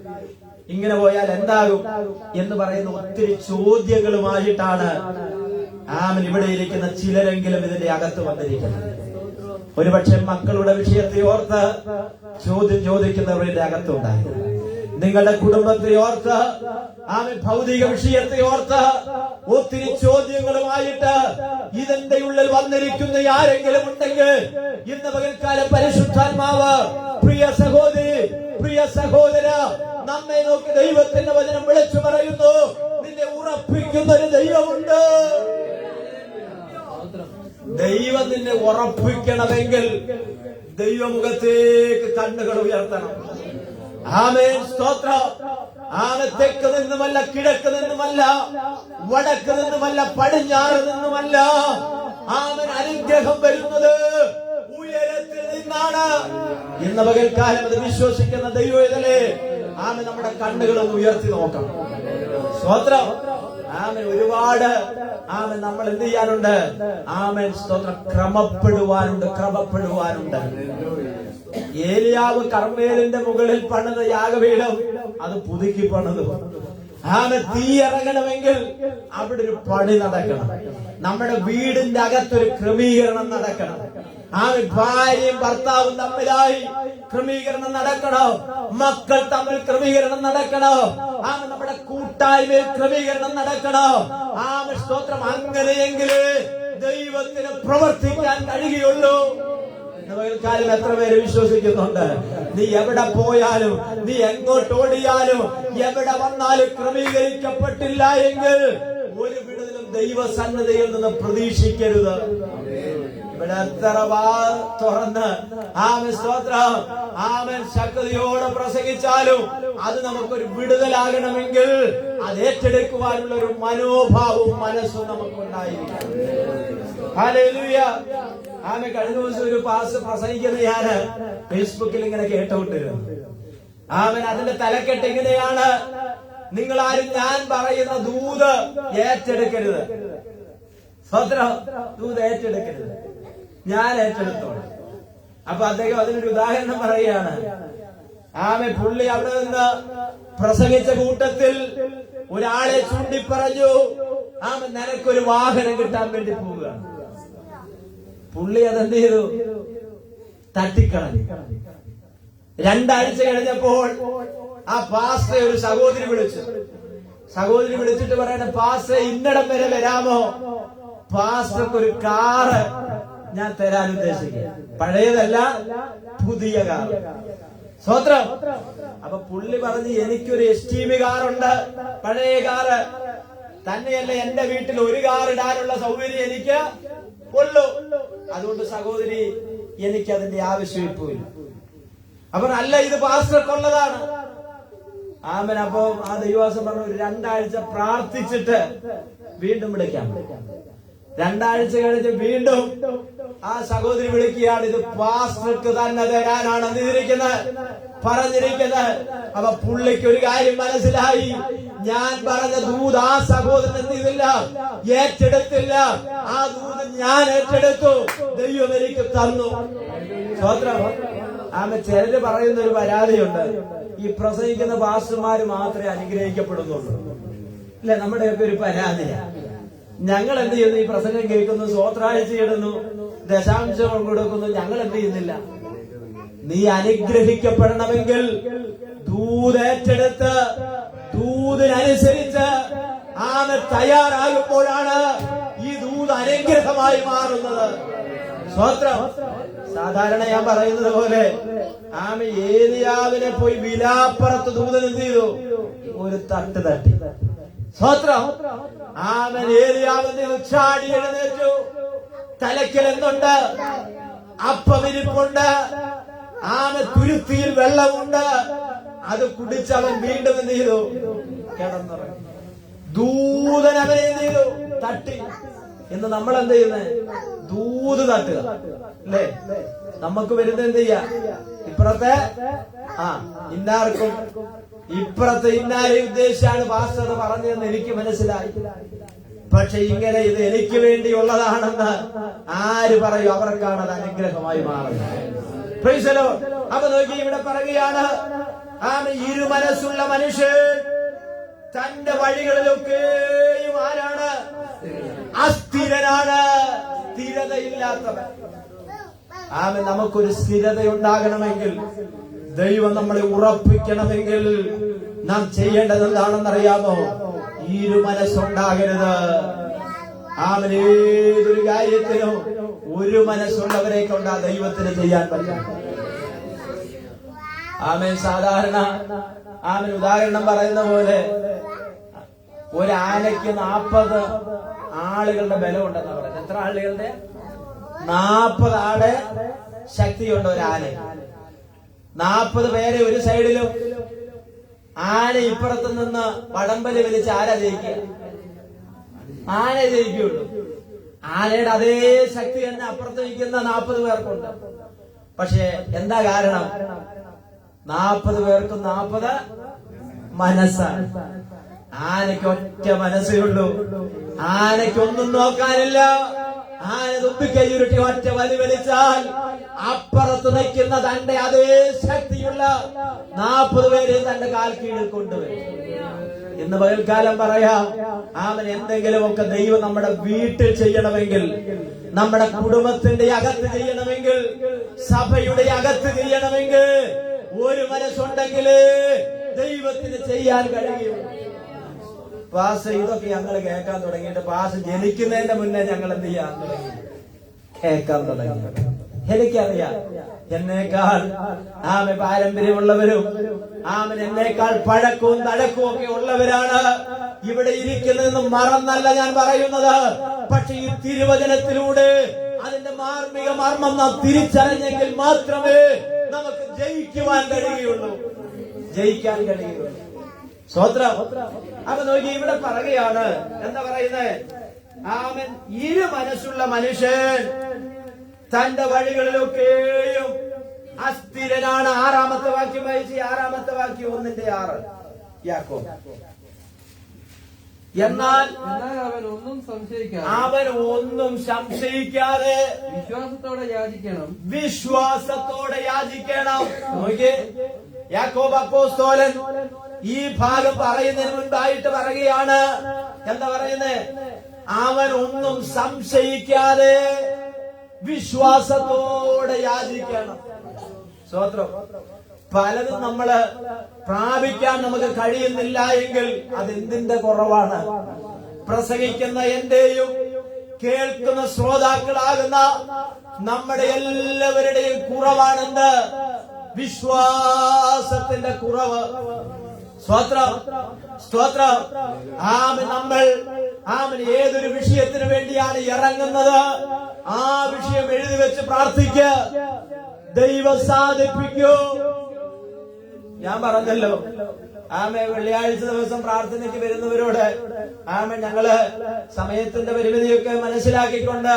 ഇങ്ങനെ പോയാൽ എന്താകും എന്ന് പറയുന്ന ഒത്തിരി ചോദ്യങ്ങളുമായിട്ടാണ് ഇവിടെ ഇരിക്കുന്ന ചിലരെങ്കിലും ഇതിന്റെ അകത്ത് വന്നിരിക്കുന്നത്. ഒരുപക്ഷെ മക്കളുടെ വിഷയത്തെ ഓർത്ത് ചോദ്യം ചോദിക്കുന്നവരുടെ അകത്തുണ്ടായിരുന്നു. നിങ്ങളുടെ കുടുംബത്തെ ഓർത്ത്, ഭൗതിക വിഷയത്തെ ഓർത്ത് ഒത്തിരി ചോദ്യങ്ങളുമായിട്ട് ഇതിന്റെ ഉള്ളിൽ വന്നിരിക്കുന്ന ആരെങ്കിലും ഉണ്ടെങ്കിൽ ഇന്ന് പകൽക്കാലം പരിശുദ്ധാത്മാവ് പ്രിയ സഹോദരി, പ്രിയ സഹോദര, നമ്മെ നോക്കി ദൈവത്തിന്റെ വചനം വിളിച്ചു പറയുന്നു, നിന്നെ ഉറപ്പിക്കുന്ന ഒരു ദൈവമുണ്ട്. ദൈവം നിന്നെ ഉറപ്പിക്കണമെങ്കിൽ ദൈവമുഖത്തേക്ക് കണ്ണുകൾ ഉയർത്തണം. ആമേൻ, സ്തോത്രം. തെക്ക് നിന്നുമല്ല, കിഴക്ക് നിന്നുമല്ല, വടക്ക് നിന്നുമല്ല, പടിഞ്ഞാറ് നിന്നുമല്ല. അനുഗ്രഹം വരുന്നത് ഉയരത്തിൽ നിന്നാണ്. ഇന്ന് പകൽക്കാലം അത് വിശ്വസിക്കുന്ന ദൈവത്തിലെ നമ്മുടെ കണ്ണുകളും ഉയർത്തി നോക്കണം. സ്തോത്രം. ഒരുപാട് നമ്മൾ എന്ത് ചെയ്യാനുണ്ട്? സ്തോത്രം. ക്രമപ്പെടുവാനുണ്ട്. ഏലിയാവ് കർമ്മേലിന്റെ മുകളിൽ പണിത യാഗപീഠം അത് പുതുക്കി പണിതു. തീ ഇറങ്ങണമെങ്കിൽ അവിടെ ഒരു പണി നടക്കണം. നമ്മുടെ വീടിന്റെ അകത്തൊരു ക്രമീകരണം നടക്കണം. ഭാര്യയും ഭർത്താവും തമ്മിലായി ക്രമീകരണം നടക്കണം. മക്കൾ തമ്മിൽ ക്രമീകരണം നടക്കണം. നമ്മുടെ കൂട്ടായ്മയിൽ ക്രമീകരണം നടക്കണം. സ്തോത്രം. അങ്ങനെയെങ്കിലേ ദൈവത്തിന് പ്രവർത്തിക്കാൻ കഴിയുള്ളൂ. കാലം എത്ര പേര് വിശ്വസിക്കുന്നുണ്ട്? നീ എവിടെ പോയാലും, നീ എങ്ങോട്ട് ഓടിയാലും, എവിടെ വന്നാലും ക്രമീകരിക്കപ്പെട്ടില്ല എങ്കിൽ ഒരു വിടുതലും ദൈവസന്നദ്ധയിൽ നിന്ന് പ്രതീക്ഷിക്കരുത്. ഇവിടെ എത്ര തുറന്ന് സ്തോത്രം ശക്തിയോടെ പ്രസംഗിച്ചാലും അത് നമുക്കൊരു വിടുതലാകണമെങ്കിൽ അത് ഏറ്റെടുക്കുവാനുള്ള ഒരു മനോഭാവവും മനസ്സും നമുക്കുണ്ടായിരിക്കും. ഹല്ലേലൂയ. കഴിഞ്ഞ ദിവസം ഒരു പാസ് പ്രസംഗിക്കുന്നത് ഞാൻ ഫേസ്ബുക്കിൽ ഇങ്ങനെ കേട്ടുകൊണ്ടിരുന്നു. അതിന്റെ തലക്കെട്ട് ഇങ്ങനെയാണ്: നിങ്ങളാരും ഞാൻ പറയുന്ന ദൂത് ഏറ്റെടുക്കരുത്. സ്വത്രം. ദൂത് ഏറ്റെടുക്കരുത്, ഞാൻ ഏറ്റെടുത്തോളാം. അപ്പൊ അദ്ദേഹം അതിനൊരു ഉദാഹരണം പറയുകയാണ്. പുള്ളി അവിടെ നിന്ന് പ്രസംഗിച്ച കൂട്ടത്തിൽ ഒരാളെ ചൂണ്ടിപ്പറഞ്ഞു, നിനക്കൊരു വാഹനം കിട്ടാൻ വേണ്ടി പോവുകയാണ്. പുള്ളി അതെന്ത് ചെയ്തു? തട്ടിക്കളഞ്ഞു. 2 ആഴ്ച കഴിഞ്ഞപ്പോൾ ആ പാസ്റ്ററെ ഒരു സഹോദരി വിളിച്ചിട്ട് പറയണ, പാസ്റ്ററെ ഇന്നടം വരെ വരാമോ? പാസ്റ്റർക്ക് ഒരു കാറ് ഞാൻ തരാൻ ഉദ്ദേശിക്കുക. പഴയതല്ല, പുതിയ കാർ. സ്വത്രം. അപ്പൊ പുള്ളി പറഞ്ഞു, എനിക്കൊരു STV കാറുണ്ട്, പഴയ കാറ്. തന്നെയല്ല, എന്റെ വീട്ടിൽ ഒരു കാർ ഇടാനുള്ള സൗകര്യം എനിക്ക് ഉള്ളൂ. അതുകൊണ്ട് സഹോദരി, എനിക്ക് അതിന്റെ ആവശ്യം ഇപ്പോ ഇല്ല. അപ്പൊ അല്ല, ഇത് പാസ്റ്റർക്കുള്ളതാണ്. അപ്പൊ ആ ദൈവവാസം പറഞ്ഞു, ഒരു 2 ആഴ്ച പ്രാർത്ഥിച്ചിട്ട് വീണ്ടും വിളിക്കാം. 2 ആഴ്ച കഴിഞ്ഞ് വീണ്ടും ആ സഹോദരി വിളിക്കുകയാണ്. ഇത് പാസ്റ്റർക്ക് തന്നെ തരാനാണ് പറഞ്ഞിരിക്കുന്നത്. അപ്പൊ പുള്ളിക്ക് ഒരു കാര്യം മനസ്സിലായി. ഞാൻ പറഞ്ഞ ദൂത് ആ സഹോദരൻ എന്ത് ചെയ്തില്ല? ഏറ്റെടുത്തില്ല. ആ ദൂത് ഞാൻ ഏറ്റെടുത്തു. ദൈവം എനിക്ക് തന്നു. സ്വത്രം. ചിലര് പറയുന്ന ഒരു പരാതിയുണ്ട്, ഈ പ്രസംഗിക്കുന്ന പാസ്റ്റർമാര് മാത്രമേ അനുഗ്രഹിക്കപ്പെടുന്നുള്ളൂ. ഇല്ല, നമ്മുടെയൊക്കെ ഒരു പരാതിയാണ്. ഞങ്ങൾ എന്ത് ചെയ്യുന്നു? ഈ പ്രസംഗം കേൾക്കുന്നു, സ്വത്രാഴ്ച ഇടുന്നു, ദശാംശങ്ങൾ കൊടുക്കുന്നു. ഞങ്ങൾ എന്ത് ചെയ്യുന്നില്ല? നീ അനുഗ്രഹിക്കപ്പെടണമെങ്കിൽ ദൂതേറ്റെടുത്ത് ദൂതിനനുസരിച്ച് തയ്യാറാകുമ്പോഴാണ് ഈ ദൂത് അനുഗ്രഹമായി മാറുന്നത്. സ്വത്രം. സാധാരണ ഞാൻ പറയുന്നത് പോലെ ഏലിയാവിനെ പോയി വിലാപ്പുറത്ത് ദൂതൻ എന്ത് ചെയ്തു? ഒരു തട്ട് തട്ടി. സ്വത്രം. ഏലിയാവിനെ ചാടി എഴുന്നേറ്റു. തലയ്ക്കൽ എന്തുണ്ട്? അപ്പമിരിപ്പുണ്ട്. തുരുത്തിയിൽ വെള്ളമുണ്ട്. അത് കുടിച്ചവൻ വീണ്ടും എന്ത് ചെയ്തു? കിടന്നുറങ്ങി. ദൂതൻ അവനെ എന്ത് ചെയ്തു? തട്ടി. ഇന്ന് നമ്മൾ എന്ത് ചെയ്യുന്നത്? ദൂത് തട്ടുക അല്ലേ? നമുക്ക് വരുന്നത് എന്ത് ചെയ്യാ? ഇപ്പുറത്തെ ഇന്നാർക്കും ഇപ്പുറത്തെ ഇന്നാരെ ഉദ്ദേശിച്ചാണ് പാസ്റ്റർ പറഞ്ഞതെന്ന് എനിക്ക് മനസ്സിലായി. പക്ഷെ ഇങ്ങനെ ഇത് എനിക്ക് വേണ്ടിയുള്ളതാണെന്ന് ആര് പറയും? അവർക്കാണ് അത് അനുഗ്രഹമായി മാറുന്നത്. Praise the Lord. അപ്പൊ നോക്കി ഇവിടെ പറയുകയാണ്, ഇരുമനസ്സുള്ള മനുഷ്യൻ തന്റെ വഴികളിലൊക്കെയും ആരാണ്? അസ്ഥിരനാണ്, സ്ഥിരതയില്ലാത്തവൻ. നമുക്കൊരു സ്ഥിരത ഉണ്ടാകണമെങ്കിൽ, ദൈവം നമ്മളെ ഉറപ്പിക്കണമെങ്കിൽ നാം ചെയ്യേണ്ടത് എന്താണെന്നറിയാമോ? ഇരുമനസ്സുണ്ടാകരുത്. ഏതൊരു കാര്യത്തിനും ഒരു മനസ്സുള്ളവരെ കൊണ്ടാ ദൈവത്തിന് ചെയ്യാൻ പറ്റും. സാധാരണ ഉദാഹരണം പറയുന്ന പോലെ ഒരു ആനയ്ക്ക് 40 ആളുകളുടെ ബലം ഉണ്ടെന്ന് പറയുന്നത്. എത്ര ആളുകളുടെ? 40 ആളെ ശക്തിയുണ്ട് ഒരു ആന. 40 പേരെ ഒരു സൈഡിലും ആന ഇപ്പുറത്ത് നിന്ന് വടംവലി വലിച്ച് ആരാ ജയിക്കുക? ആന ജയിക്കുള്ളൂ. ആനയുടെ അതേ ശക്തി തന്നെ അപ്പുറത്ത് നിൽക്കുന്ന 40 പേർക്കുണ്ട്. പക്ഷെ എന്താ കാരണം? 40 പേർക്കും 40 മനസ്സാണ്. ആനയ്ക്ക് ഒറ്റ മനസ്സേ ഉള്ളൂ. ആനയ്ക്കൊന്നും നോക്കാനില്ല. ആന തുമ്പിക്കൈയുരുട്ടി ഒറ്റ വലി വലിച്ചാൽ അപ്പുറത്ത് നിൽക്കുന്ന തന്റെ അതേ ശക്തിയുള്ള 40 പേരെ തന്റെ കാൽ കീഴിൽ കൊണ്ടുവരും. ഇന്ന് പകൽക്കാലം പറയാം, എന്തെങ്കിലുമൊക്കെ ദൈവം നമ്മുടെ വീട്ടിൽ ചെയ്യണമെങ്കിൽ, നമ്മുടെ കുടുംബത്തിന്റെ അകത്ത് ചെയ്യണമെങ്കിൽ, സഭയുടെ അകത്ത് ചെയ്യണമെങ്കിൽ ഒരു മനസ്സുണ്ടെങ്കിൽ ദൈവത്തിന് ചെയ്യാൻ കഴിയും. പാസ് ഇതൊക്കെ ഞങ്ങൾ കേൾക്കാൻ തുടങ്ങിയിട്ട് പാസ് ജനിക്കുന്നതിന്റെ മുന്നേ ഞങ്ങൾ എന്ത് ചെയ്യാൻ തുടങ്ങി? കേൾക്കാൻ തുടങ്ങി. എനിക്കറിയാം, എന്നേക്കാൾ പാരമ്പര്യമുള്ളവരും എന്നേക്കാൾ പഴക്കവും തഴക്കവും ഒക്കെ ഉള്ളവരാണ് ഇവിടെ ഇരിക്കുന്നതെന്ന് മറന്നല്ല ഞാൻ പറയുന്നത്. പക്ഷെ ഈ തിരുവചനത്തിലൂടെ അതിന്റെ മാർമിക മർമ്മം നാം തിരിച്ചറിഞ്ഞെങ്കിൽ മാത്രമേ നമുക്ക് ജയിക്കുവാൻ കഴിയുള്ളൂ, ജയിക്കാൻ കഴിയുള്ളൂ. സ്തോത്രം. അപ്പൊ നോക്കി ഇവിടെ പറയുകയാണ്, എന്താ പറയുന്നത്? ഇരു മനസ്സുള്ള മനുഷ്യൻ തന്റെ വഴികളിലൊക്കെയും അസ്ഥിരനാണ്. 6-ാമത്തെ വാക്യം വായിച്ച്. 6-ാമത്തെ വാക്യം 1:6 യാക്കോബ്. എന്നാൽ അവൻ ഒന്നും സംശയിക്കാതെ വിശ്വാസത്തോടെ യാചിക്കണം. നോക്കിയേ, യാക്കോബ് അപ്പോസ്തലൻ ഈ ഭാഗം പറയുന്നതിന് മുൻപായിട്ട് പറയുകയാണ്, എന്താ പറയുന്നത്? അവൻ ഒന്നും സംശയിക്കാതെ വിശ്വാസത്തോടെ യാചിക്കണം. സ്തോത്രം. പലതും നമ്മള് പ്രാപിക്കാൻ നമുക്ക് കഴിയുന്നില്ല എങ്കിൽ അതെന്തിന്റെ കുറവാണ്? പ്രസംഗിക്കുന്ന എന്റെയും കേൾക്കുന്ന ശ്രോതാക്കളാകുന്ന നമ്മുടെ എല്ലാവരുടെയും കുറവാണെന്ന് വിശ്വാസത്തിന്റെ കുറവ്. സ്തോത്രം, സ്തോത്രം. നമ്മൾ ഏതൊരു വിഷയത്തിന് വേണ്ടിയാണ് ഇറങ്ങുന്നത്, ആ വിഷയം എഴുതി വെച്ച് പ്രാർത്ഥിക്കുക, ദൈവം സാധിപ്പിക്കൂ. ഞാൻ പറഞ്ഞല്ലോ, വെള്ളിയാഴ്ച ദിവസം പ്രാർത്ഥനയ്ക്ക് വരുന്നവരോട് ഞങ്ങള് സമയത്തിന്റെ പരിമിതിയൊക്കെ മനസ്സിലാക്കിക്കൊണ്ട്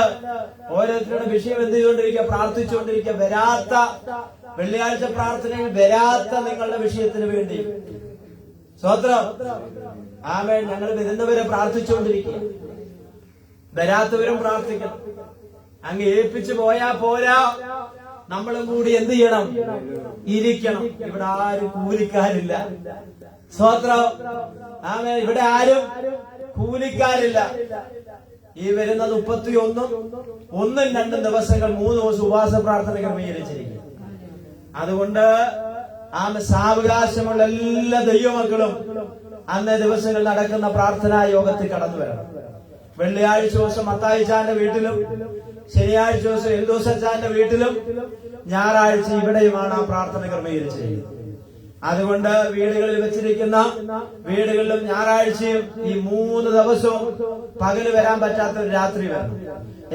ഓരോരുത്തരുടെ വിഷയം എന്ത് ചെയ്തുകൊണ്ടിരിക്കുക? പ്രാർത്ഥിച്ചുകൊണ്ടിരിക്കുക. വരാത്ത വെള്ളിയാഴ്ച പ്രാർത്ഥനയിൽ വരാത്ത നിങ്ങളുടെ വിഷയത്തിന് വേണ്ടി സ്തോത്രം. ഞങ്ങൾ വരുന്നവരെ പ്രാർത്ഥിച്ചുകൊണ്ടിരിക്കുക, വരാത്തവരും പ്രാർത്ഥിക്കണം. അങ്ങ് ഏൽപ്പിച്ചു പോയാ പോരാ, നമ്മളും കൂടി എന്ത് ചെയ്യണം? ഇരിക്കണം. ഇവിടെ ആരും കൂലിക്കാരില്ല. സ്തോത്രം. ഇവിടെ ആരും കൂലിക്കാരില്ല. ഈ വരുന്ന 31, 1, 2 ദിവസങ്ങൾ 3 ദിവസം ഉപവാസ പ്രാർത്ഥന ക്രമീകരിച്ചിരിക്കും. അതുകൊണ്ട് സാവകാശമുള്ള എല്ലാ ദൈവമക്കളും അന്നേ ദിവസങ്ങൾ നടക്കുന്ന പ്രാർത്ഥനാ യോഗത്തിൽ കടന്നു വരണം. വെള്ളിയാഴ്ച ദിവസം മത്തായിച്ചാന്റെ വീട്ടിലും, ശനിയാഴ്ച ദിവസം എൽദോസച്ചാന്റെ വീട്ടിലും, ഞായറാഴ്ച ഇവിടെയുമാണ് ആ പ്രാർത്ഥന ക്രമീകരിച്ചിരിക്കുന്നത്. അതുകൊണ്ട് വീടുകളിൽ വെച്ചിരിക്കുന്ന വീടുകളിലും ഞായറാഴ്ചയും ഈ 3 ദിവസവും പകല് വരാൻ പറ്റാത്തൊരു രാത്രി വരണം,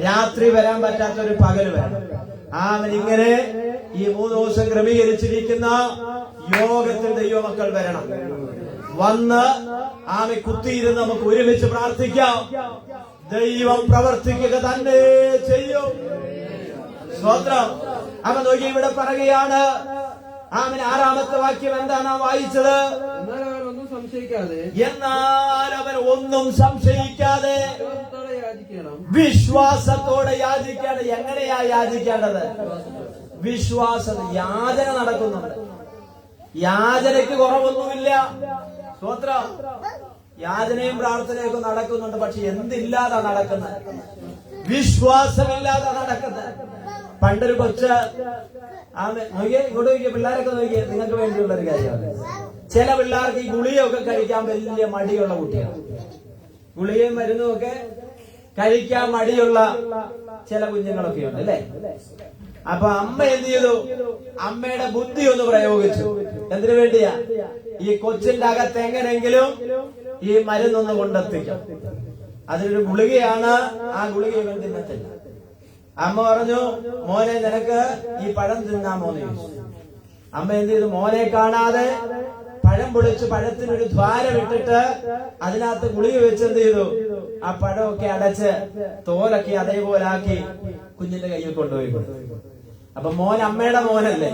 രാത്രി വരാൻ പറ്റാത്തൊരു പകല് വരണം. ഇങ്ങനെ ഈ 3 ദിവസം ക്രമീകരിച്ചിരിക്കുന്ന യോഗത്തിൽ ദൈവമക്കൾ വരണം. വന്ന് കുത്തിയിരുന്ന് നമുക്ക് ഒരുമിച്ച് പ്രാർത്ഥിക്കാം. ദൈവം പ്രവർത്തിക്കുക തന്നെ ചെയ്യും. സ്തോത്രം. അവൻ നോക്കി ഇവിടെ പറയുകയാണ്. അവൻ 6-ാമത്തെ വാക്യം എന്താണ് വായിച്ചത്? എന്നാൽ അവൻ ഒന്നും സംശയിക്കാതെ യാചിക്കണം. വിശ്വാസത്തോടെ യാചിക്കണം. എങ്ങനെയാ യാചിക്കേണ്ടത്? വിശ്വാസം. യാചന നടക്കുന്നുണ്ട്. യാചനയ്ക്ക് കുറവൊന്നുമില്ല. സ്തോത്രം. യാചനയും പ്രാർത്ഥനയൊക്കെ നടക്കുന്നുണ്ട്. പക്ഷെ എന്തില്ലാതെ നടക്കുന്നത്? വിശ്വാസമില്ലാതെ നടക്കുന്നത്. പണ്ടൊരു കൊച്ച് നോക്കിയേ, ഇങ്ങോട്ട് നോക്കിയ പിള്ളേരൊക്കെ നോക്കിയേ, നിങ്ങൾക്ക് വേണ്ടിയുള്ള ഒരു കാര്യമാണ്. ചില പിള്ളേർക്ക് ഈ ഗുളികയൊക്കെ കഴിക്കാൻ വലിയ മടിയുള്ള കുട്ടിയാണ്. ഗുളികയും മരുന്നും ഒക്കെ കഴിക്കാൻ മടിയുള്ള ചില കുഞ്ഞുങ്ങളൊക്കെ ഉണ്ട് അല്ലേ? അപ്പൊ അമ്മ എന്ത് ചെയ്തു? അമ്മയുടെ ബുദ്ധി ഒന്ന് പ്രയോഗിച്ചു. എന്തിനു വേണ്ടിയാ? ഈ കൊച്ചിന്റെ അകത്ത് എങ്ങനെങ്കിലും ഈ മരുന്നൊന്ന് കൊണ്ടെത്തിക്കും. അതിനൊരു ഗുളികയാണ്. ആ ഗുളിക ഇവൻ തിന്നത്തില്ല. അമ്മ പറഞ്ഞു, മോനെ നിനക്ക് ഈ പഴം തിന്നാമോന്ന് ചോദിച്ചു. അമ്മ എന്ത് ചെയ്തു? മോനെ കാണാതെ പഴം പൊളിച്ച് പഴത്തിനൊരു ദ്വാരം ഇട്ടിട്ട് അതിനകത്ത് ഗുളിക വെച്ച് എന്ത് ചെയ്തു? ആ പഴമൊക്കെ അടച്ച് തോലൊക്കെ അതേപോലെ ആക്കി കുഞ്ഞിന്റെ കയ്യിൽ കൊണ്ടുപോയി. അപ്പൊ മോൻ അമ്മയുടെ മോനല്ലേ?